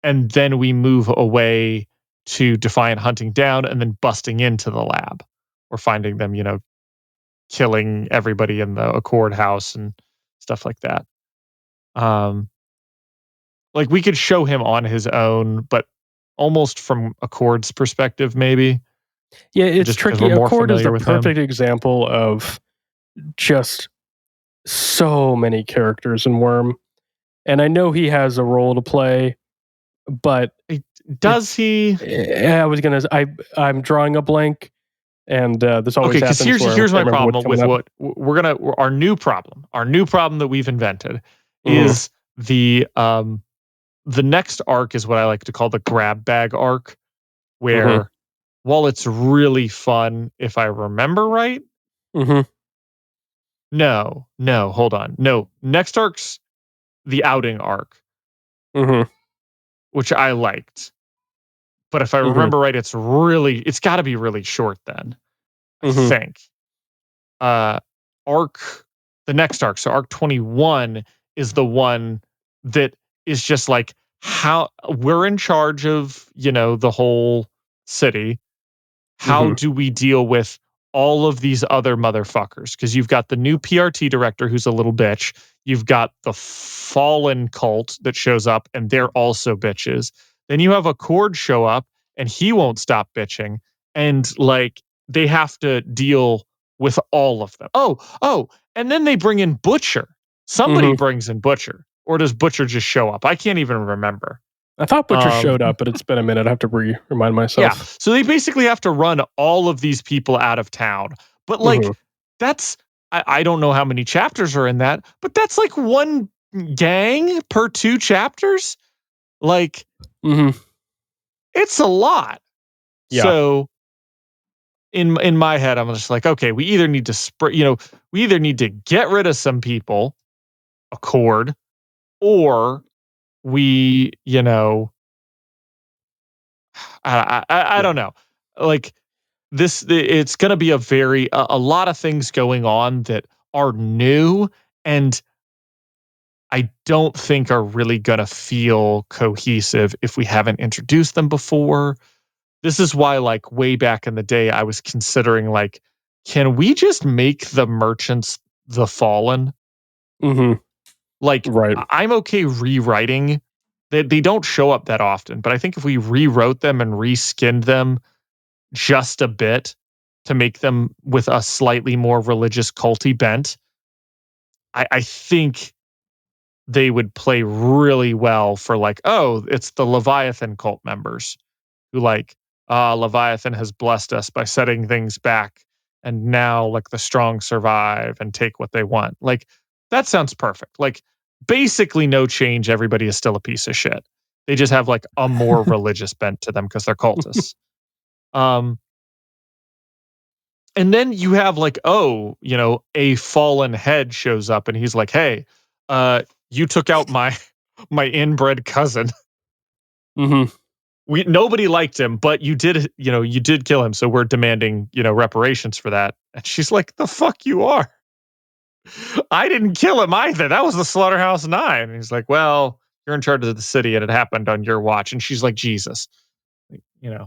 And then we move away to Defiant hunting down and then busting into the lab or finding them, killing everybody in the Accord house and stuff like that. We could show him on his own, but almost from Accord's perspective, maybe. Yeah, it's tricky. Accord is the perfect example of just so many characters in Worm. And I know he has a role to play, but does he? I'm drawing a blank, and this always happens. Okay, because here's my problem with what our new problem that we've invented is the next arc is what I like to call the grab bag arc, where while it's really fun, if I remember right. No, hold on. No, next arc's the outing arc, which I liked. But if I remember right, it's got to be really short then, I think. The next arc, so arc 21 is the one that is just how we're in charge of, the whole city. How do we deal with all of these other motherfuckers? Because you've got the new PRT director who's a little bitch. You've got the Fallen cult that shows up and they're also bitches. Then you have Accord show up and he won't stop bitching. And they have to deal with all of them. Oh, and then they bring in Butcher. Somebody brings in Butcher. Or does Butcher just show up? I can't even remember. I thought Butcher showed up, but it's been a minute. I have to remind myself. Yeah. So they basically have to run all of these people out of town. But like, that's, I don't know how many chapters are in that, but that's like one gang per 2 chapters. Like, it's a lot. Yeah. So in my head, I'm just like, okay, we either need to we either need to get rid of some people, Accord, or we, I don't know. Like it's going to be a lot of things going on that are new and I don't think are really going to feel cohesive if we haven't introduced them before. This is why, like, way back in the day, I was considering, like, can we just make the merchants the Fallen? Like, right. I'm okay rewriting. They don't show up that often, but I think if we rewrote them and reskinned them just a bit to make them with a slightly more religious culty bent, I think they would play really well for, like, oh, it's the Leviathan cult members who, like, Leviathan has blessed us by setting things back, and now, like, the strong survive and take what they want. Like, that sounds perfect. Like, basically no change. Everybody is still a piece of shit. They just have, like, a more religious bent to them because they're cultists. And then you have, like, a fallen head shows up and he's like, hey, you took out my inbred cousin. Nobody liked him, but you did kill him, so we're demanding, reparations for that. And she's like, the fuck you are? I didn't kill him either. That was the Slaughterhouse 9. And he's like, well, you're in charge of the city and it happened on your watch. And she's like, Jesus. Yeah.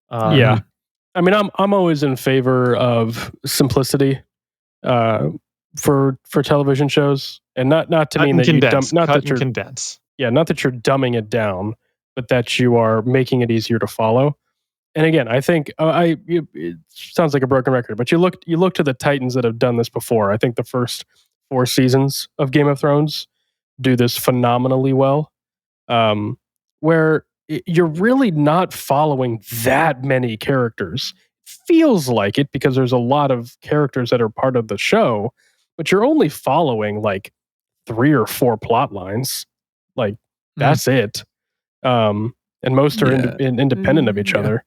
I mean, I'm always in favor of simplicity for television shows, and not to mean that you condense. Yeah, not that you're dumbing it down, but that you are making it easier to follow. And again, I think it sounds like a broken record, but you look to the Titans that have done this before. I think the first 4 seasons of Game of Thrones do this phenomenally well, where you're really not following that many characters. Feels like it because there's a lot of characters that are part of the show, but you're only following like 3 or 4 plot lines. Like that's it. And most are independent of each other.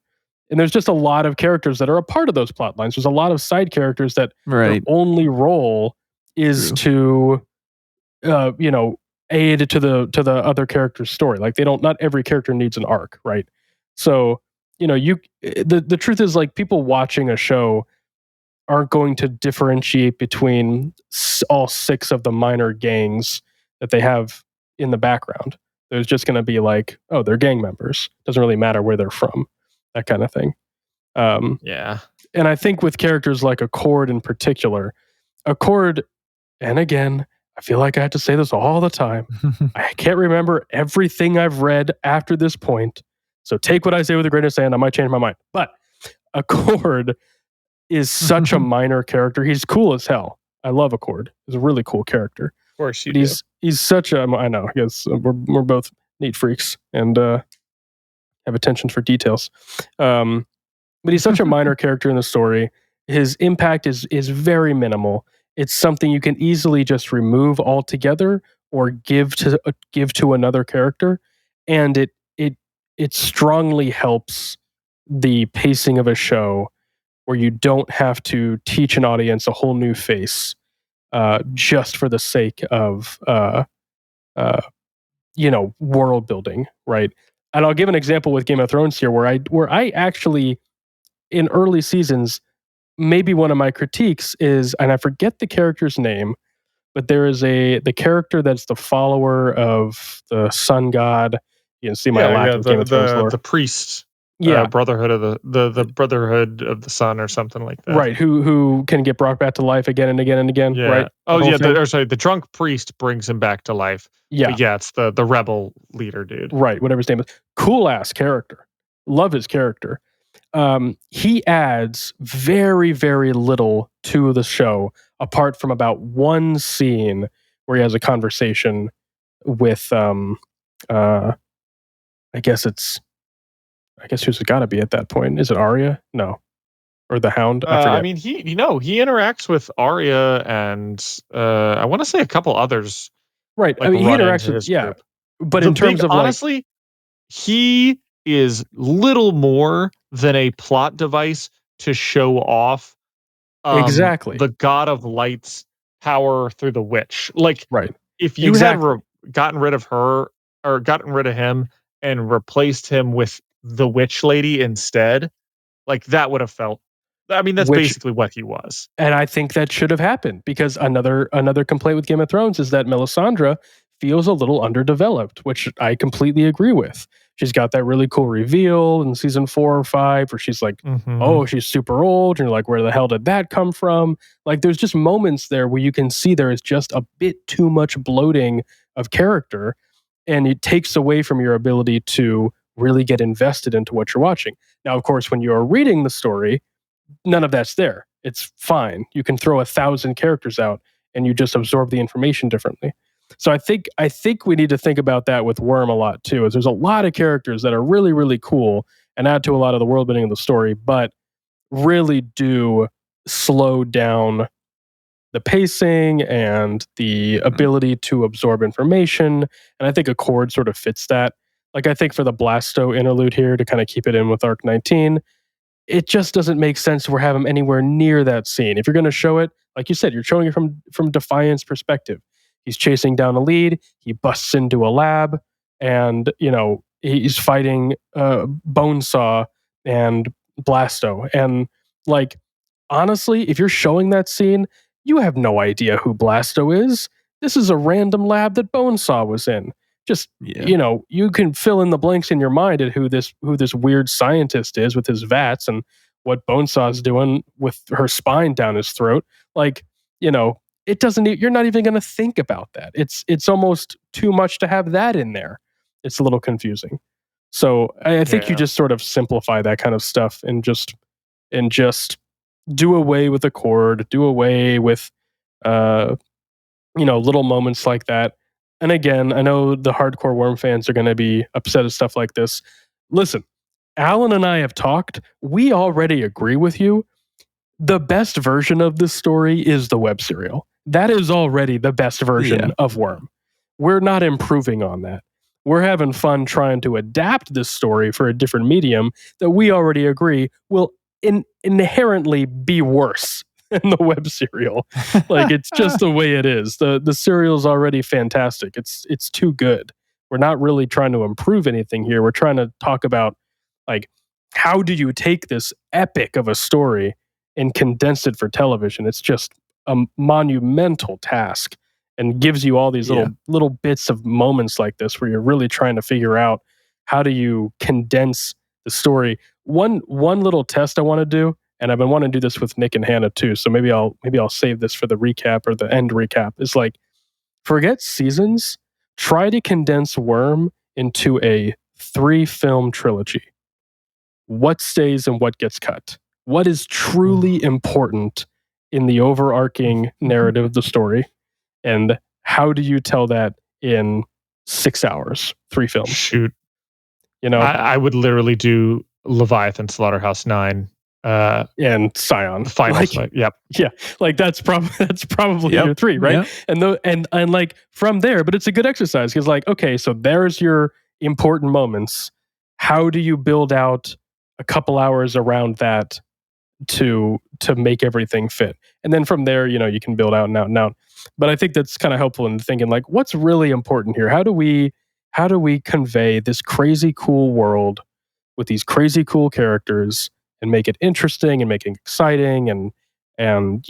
And there's just a lot of characters that are a part of those plot lines. There's a lot of side characters that their only role is to aid to the other character's story. Like not every character needs an arc, right? So, the truth is, like, people watching a show aren't going to differentiate between all 6 of the minor gangs that they have in the background. There's just going to be like, oh, they're gang members. Doesn't really matter where they're from, that kind of thing. Yeah. And I think with characters like Accord in particular, and again, I feel like I have to say this all the time. I can't remember everything I've read after this point. So take what I say with a grain of sand. I might change my mind. But Accord is such a minor character. He's cool as hell. I love Accord. He's a really cool character. Of course you do. He's such a, I know, I guess we're both neat freaks and have attention for details. But he's such a minor character in the story. His impact is very minimal. It's something you can easily just remove altogether or give to another character, and it strongly helps the pacing of a show where you don't have to teach an audience a whole new face just for the sake of world building, right? And I'll give an example with Game of Thrones here, where I actually, in early seasons, maybe one of my critiques is, and I forget the character's name, but there is the character that's the follower of the sun god. You can see my lack of Game of Thrones lore. The priest, brotherhood of the brotherhood of the sun or something like that. Right, who can get brought back to life again and again and again, right? The drunk priest brings him back to life. Yeah. But it's the rebel leader dude. Right, whatever his name is. Cool ass character. Love his character. He adds very, very little to the show, apart from about one scene where he has a conversation with I guess who's it got to be at that point? Is it Arya? No, or the Hound? I forget. I mean, he interacts with Arya and I want to say a couple others. Right. Like, I mean, he run interacts into with his yeah, group. but in terms of honestly, he is little more than a plot device to show off exactly the God of Light's power through the witch. Like, right. if you had gotten rid of her or gotten rid of him and replaced him with the witch lady instead, like that would have felt. I mean, that's basically what he was. And I think that should have happened because another complaint with Game of Thrones is that Melisandre feels a little underdeveloped, which I completely agree with. She's got that really cool reveal in season 4 or 5 where she's like, oh, she's super old. And you're like, where the hell did that come from? Like, there's just moments there where you can see there is just a bit too much bloating of character. And it takes away from your ability to really get invested into what you're watching. Now, of course, when you're reading the story, none of that's there. It's fine. You can throw 1,000 characters out and you just absorb the information differently. So I think we need to think about that with Worm a lot too. Is there's a lot of characters that are really, really cool and add to a lot of the world building of the story, but really do slow down the pacing and the ability to absorb information. And I think Accord sort of fits that. Like, I think for the Blasto interlude here, to kind of keep it in with Arc 19, it just doesn't make sense to have him anywhere near that scene. If you're going to show it, like you said, you're showing it from Defiant's perspective. He's chasing down a lead. He busts into a lab, and he's fighting Bonesaw and Blasto. And like, honestly, if you're showing that scene, you have no idea who Blasto is. This is a random lab that Bonesaw was in. Just you can fill in the blanks in your mind at who this weird scientist is with his vats and what Bonesaw's doing with her spine down his throat. Like, it doesn't. You're not even going to think about that. It's almost too much to have that in there. It's a little confusing. So I think you just sort of simplify that kind of stuff and just do away with Accord, do away with little moments like that. And again, I know the hardcore Worm fans are going to be upset at stuff like this. Listen, Alan and I have talked. We already agree with you. The best version of this story is the web serial. That is already the best version of Worm. We're not improving on that. We're having fun trying to adapt this story for a different medium that we already agree will inherently be worse than the web serial. Like, it's just the way it is. The serial is already fantastic. It's too good. We're not really trying to improve anything here. We're trying to talk about, like, how do you take this epic of a story and condense it for television? It's just a monumental task and gives you all these little bits of moments like this where you're really trying to figure out how do you condense the story. One little test I want to do, and I've been wanting to do this with Nick and Hannah too, so maybe I'll save this for the recap or the end recap, is like, forget seasons, try to condense Worm into a 3-film trilogy. What stays and what gets cut? What is truly important in the overarching narrative of the story? And how do you tell that in 6 hours, 3 films? Shoot. I would literally do Leviathan, Slaughterhouse 9, and Scion. The final fight. Yep. Yeah. Like, that's probably your 3, right? Yep. And like, from there, but it's a good exercise because, like, okay, so there's your important moments. How do you build out a couple hours around that to make everything fit? And then from there, you can build out and out and out. But I think that's kind of helpful in thinking, like, what's really important here? How do we convey this crazy cool world with these crazy cool characters and make it interesting and make it exciting and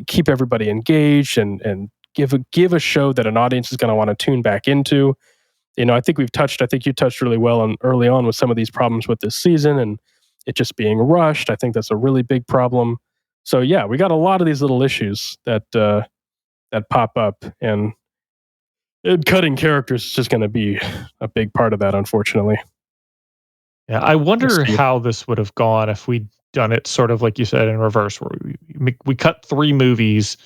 keep everybody engaged and give a show that an audience is going to want to tune back into. I think you touched really well on early on with some of these problems with this season and it just being rushed. I think that's a really big problem. So yeah, we got a lot of these little issues that pop up, and cutting characters is just going to be a big part of that, unfortunately. Yeah, I wonder how this would have gone if we'd done it sort of like you said in reverse, where we cut 3 movies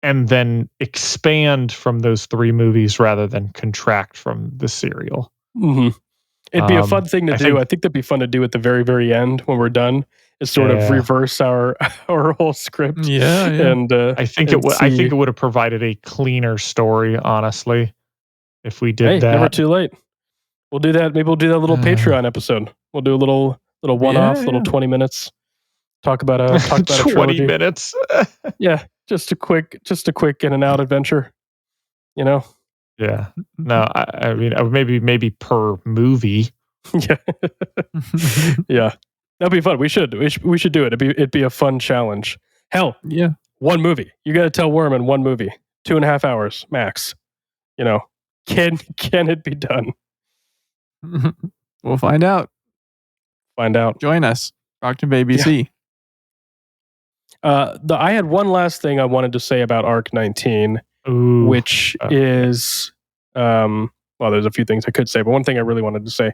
and then expand from those 3 movies rather than contract from the serial. Mm-hmm. It'd be a fun thing to do. I think that'd be fun to do at the very, very end when we're done. Is sort of reverse our whole script. Yeah. And I think it would have provided a cleaner story, honestly, if we did that. Never too late. We'll do that. Maybe we'll do that little Patreon episode. We'll do a little one-off, little 20 minutes. Talk about a 20 minutes. Yeah, just a quick in and out adventure. You know. Yeah. No, I mean maybe per movie. Yeah. Yeah. That'd be fun. We should do it. It'd be a fun challenge. Hell, yeah. One movie. You got to tell Worm in one movie. 2.5 hours max. You know, can it be done? We'll find out. Join us, Brocktonbaybc. Yeah. I had one last thing I wanted to say about Arc 19, which is well, there's a few things I could say, but one thing I really wanted to say.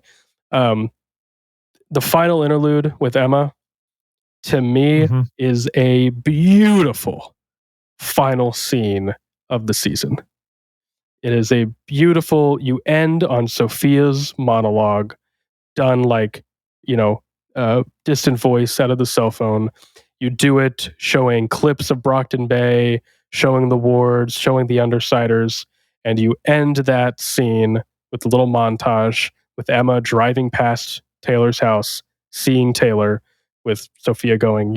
The final interlude with Emma, to me, is a beautiful final scene of the season. It is a beautiful, you end on Sophia's monologue, done like, distant voice out of the cell phone. You do it showing clips of Brockton Bay, showing the wards, showing the Undersiders, and you end that scene with a little montage with Emma driving past Taylor's house, seeing Taylor, with Sophia going,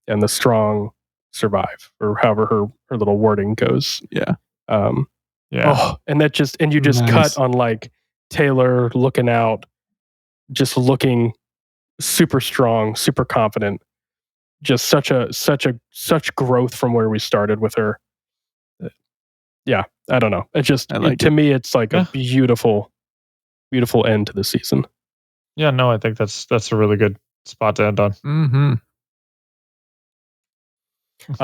and the strong survive, or however her little wording goes. Yeah. Oh, and that you just cut on like Taylor looking out, just looking super strong, super confident. Just such growth from where we started with her. Yeah, I don't know. To me, it's like a beautiful, beautiful end to the season. Yeah, no, I think that's a really good spot to end on. Mm-hmm.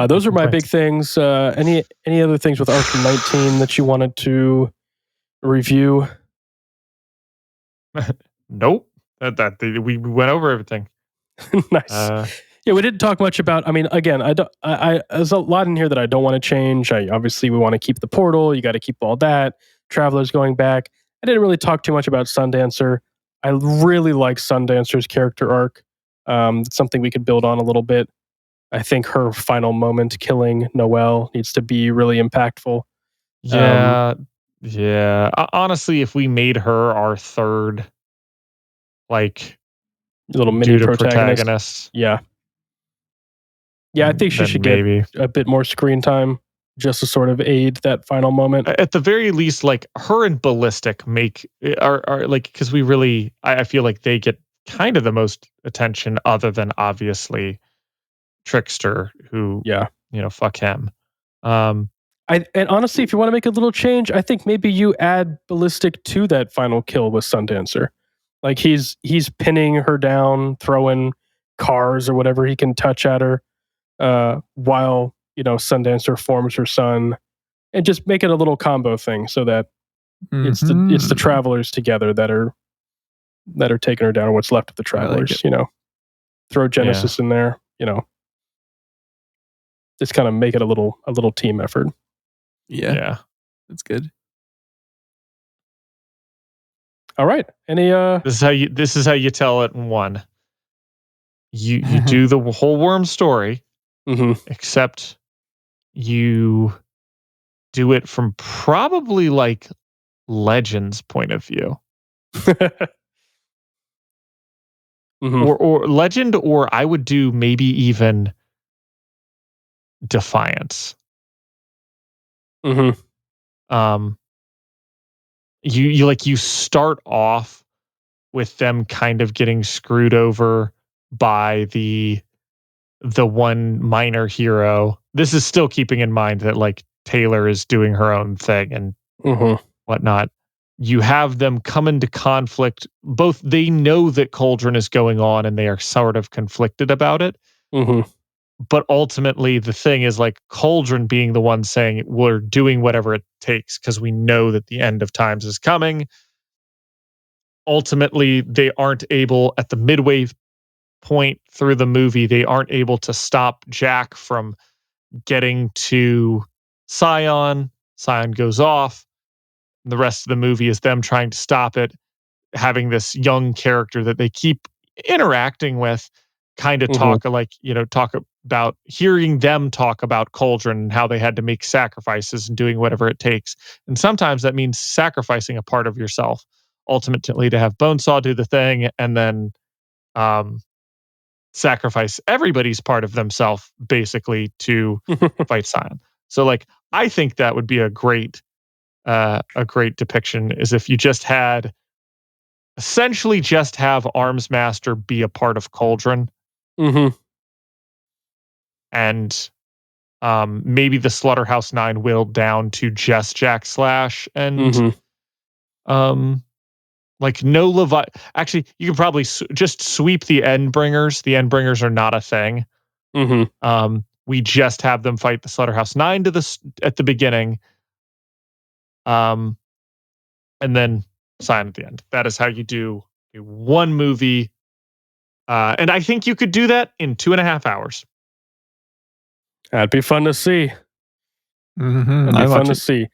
Those are my big things. Any other things with Arc 19 that you wanted to review? Nope. We went over everything. Nice. Yeah, we didn't talk much about. I mean, again, there's a lot in here that I don't want to change. Obviously, we want to keep the portal. You got to keep all that. Travelers going back. I didn't really talk too much about Sundancer. I really like Sundancer's character arc. It's something we could build on a little bit. I think her final moment killing Noelle needs to be really impactful. Yeah. Honestly, if we made her our third, like, little mini protagonist. Yeah, I think she should get a bit more screen time just to sort of aid that final moment. At the very least, like, her and Ballistic are like, because we really, I feel like they get kind of the most attention, other than obviously Trickster, who, fuck him. And honestly, if you want to make a little change, I think maybe you add Ballistic to that final kill with Sundancer. Like, he's pinning her down, throwing cars or whatever he can touch at her, while Sundancer forms her son, and just make it a little combo thing so that it's the travelers together that are taking her down, or what's left of the travelers. Throw Genesis in there. Just kind of make it a little team effort. Yeah, that's good. All right. Any This is how you tell it in one. You do the whole Worm story, except you do it from probably like Legend's point of view. Or Legend, or I would do maybe even Defiance. You start off with them kind of getting screwed over by the one minor hero. This is still keeping in mind that, like, Taylor is doing her own thing and whatnot. You have them come into conflict. Both, they know that Cauldron is going on and they are sort of conflicted about it. But ultimately, the thing is, like, Cauldron being the one saying, we're doing whatever it takes because we know that the end of times is coming. Ultimately, they aren't able, at the midway point through the movie, they aren't able to stop Jack from getting to Scion. Scion goes off. The rest of the movie is them trying to stop it. having this young character that they keep interacting with kind of talk about hearing them talk about Cauldron and how they had to make sacrifices and doing whatever it takes. And sometimes that means sacrificing a part of yourself ultimately to have Bonesaw do the thing and then sacrifice everybody's part of themselves basically to fight Scion. So like, I think that would be a great depiction is if you essentially just have Armsmaster be a part of Cauldron. Mm-hmm. And maybe the Slaughterhouse 9 whittled down to just Jack Slash and like no Levi. Actually, you could probably just sweep the Endbringers. The Endbringers are not a thing. Mm-hmm. We just have them fight the Slaughterhouse 9 at the beginning. And then Scion at the end. That is how you do one movie. And I think you could do that in 2.5 hours. That'd be fun to see. Mm-hmm. That'd be fun to see.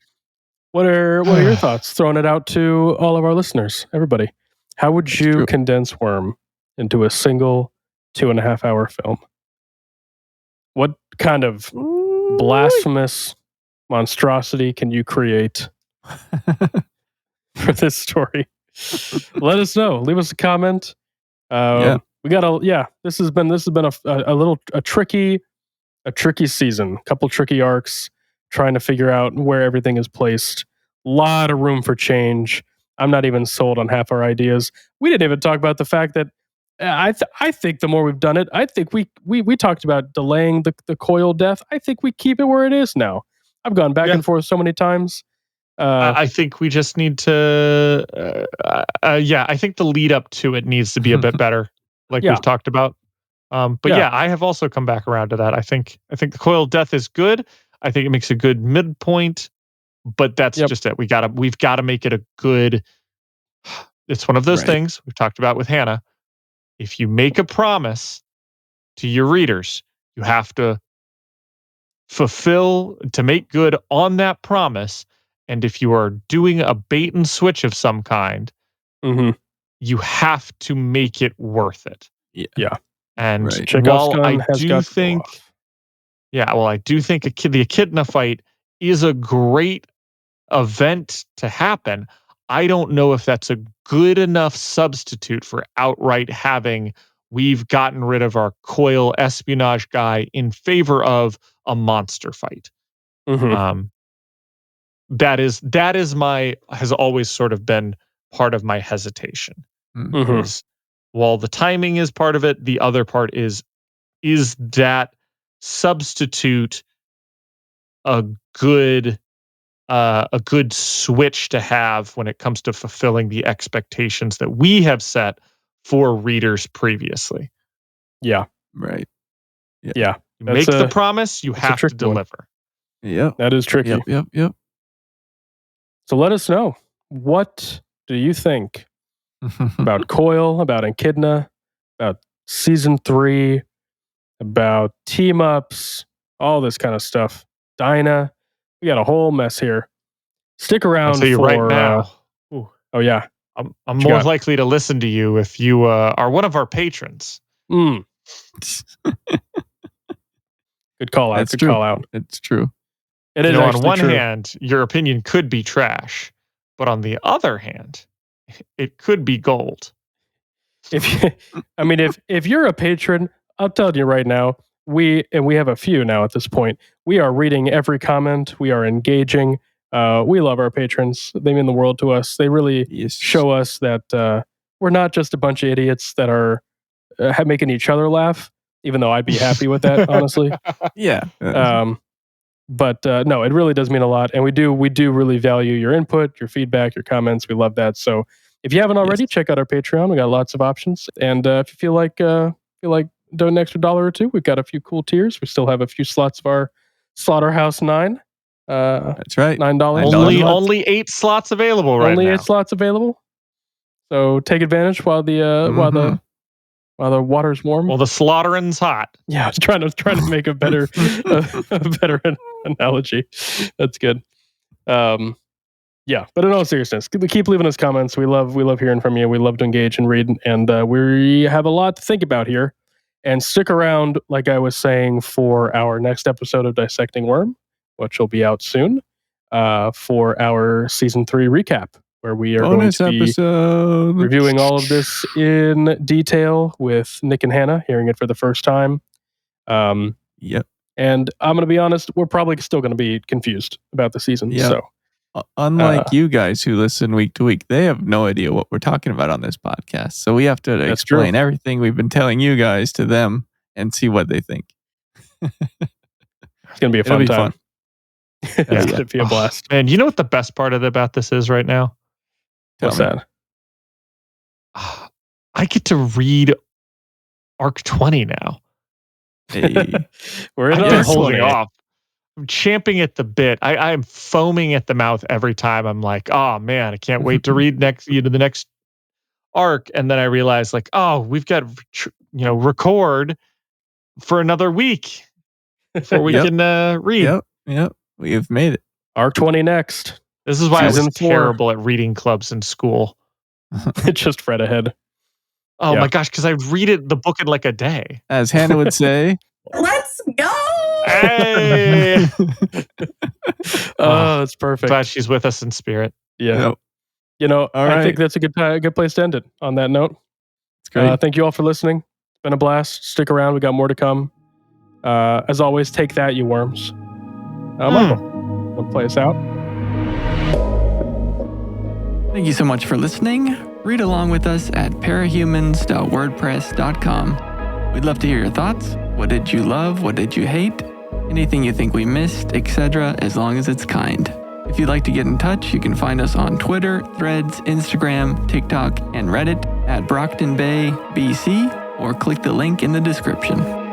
What are your thoughts? Throwing it out to all of our listeners, everybody. How would you condense Worm into a single 2.5 hour film? What kind of blasphemous monstrosity can you create for this story? Let us know. Leave us a comment. We got this has been a tricky season. A couple tricky arcs, trying to figure out where everything is placed. A lot of room for change. I'm not even sold on half our ideas. We didn't even talk about the fact that I think the more we've done it, I think we talked about delaying the coil death. I think we keep it where it is now. I've gone back and forth so many times. I think we just need to. I think the lead up to it needs to be a bit better, like we've talked about. I have also come back around to that. I think the coil death is good. I think it makes a good midpoint, but that's just it. We've got to make it a good. It's one of those things we've talked about with Hannah. If you make a promise to your readers, you have to fulfill to make good on that promise. And if you are doing a bait and switch of some kind, you have to make it worth it. Yeah. And while I do think the Echidna fight is a great event to happen, I don't know if that's a good enough substitute for outright having we've gotten rid of our coil espionage guy in favor of a monster fight. That has always sort of been part of my hesitation. Is, while the timing is part of it, the other part is that substitute a good switch to have when it comes to fulfilling the expectations that we have set for readers previously. Yeah. Right. Yeah. You make the promise, you have to deliver. Yeah. That is tricky. Yep. So let us know. What do you think about Coil, about Echidna, about season 3, about team ups, all this kind of stuff? Dinah. We got a whole mess here. Stick around. I'll tell you right now. Oh yeah. I'm more likely to listen to you if you are one of our patrons. Good call out. That's true. Call out. It's true. It is on one hand, your opinion could be trash, but on the other hand, it could be gold. If you're a patron, I'm telling you right now, we have a few now at this point. We are reading every comment. We are engaging. We love our patrons. They mean the world to us. They really show us that we're not just a bunch of idiots that are making each other laugh, even though I'd be happy with that, honestly. Yeah. But no, it really does mean a lot. And we do really value your input, your feedback, your comments. We love that. So if you haven't already, check out our Patreon. We got lots of options. And if you feel like doing an extra $1 or $2, we've got a few cool tiers. We still have a few slots of our Slaughterhouse 9. That's right. $9. Only 8 slots available right now. Only 8 slots available. So take advantage while the water's warm. Well, the slaughtering's hot. Yeah, I was trying to make a better a better analogy. That's good. Yeah, but in all seriousness, keep leaving us comments. We love hearing from you. We love to engage and read, and we have a lot to think about here. And stick around, like I was saying, for our next episode of Dissecting Worm, which will be out soon, for our season 3 recap, where we are going to be reviewing all of this in detail with Nick and Hannah, hearing it for the first time. Yep. And I'm going to be honest, we're probably still going to be confused about the season. Yep. So. Unlike you guys who listen week to week, they have no idea what we're talking about on this podcast. So we have to explain everything we've been telling you guys to them and see what they think. It's going to be a fun time. It's going to be a blast. Man, you know what the best part about this is right now? What's that? I get to read Arc 20 now. Hey. We're in I'm holding off. I'm champing at the bit. I'm foaming at the mouth every time. I'm like, oh man, I can't wait to read the next arc. And then I realize, like, oh, we've got record for another week before we can read. Yep, we've made it. Arc 20 next. This is why I was terrible at reading clubs in school. Just read ahead. Oh my gosh, because I read the book in like a day. As Hannah would say, let's go. Hey! Oh, it's perfect. Glad she's with us in spirit. Yeah. Yep. I think that's a good place to end it on that note. It's great. Thank you all for listening. It's been a blast. Stick around. We got more to come. As always, take that, you worms. Michael, want to play us out? Thank you so much for listening. Read along with us at parahumans.wordpress.com. We'd love to hear your thoughts. What did you love? What did you hate? Anything you think we missed, etc., as long as it's kind. If you'd like to get in touch, you can find us on Twitter, Threads, Instagram, TikTok, and Reddit at Brocktonbaybc, or click the link in the description.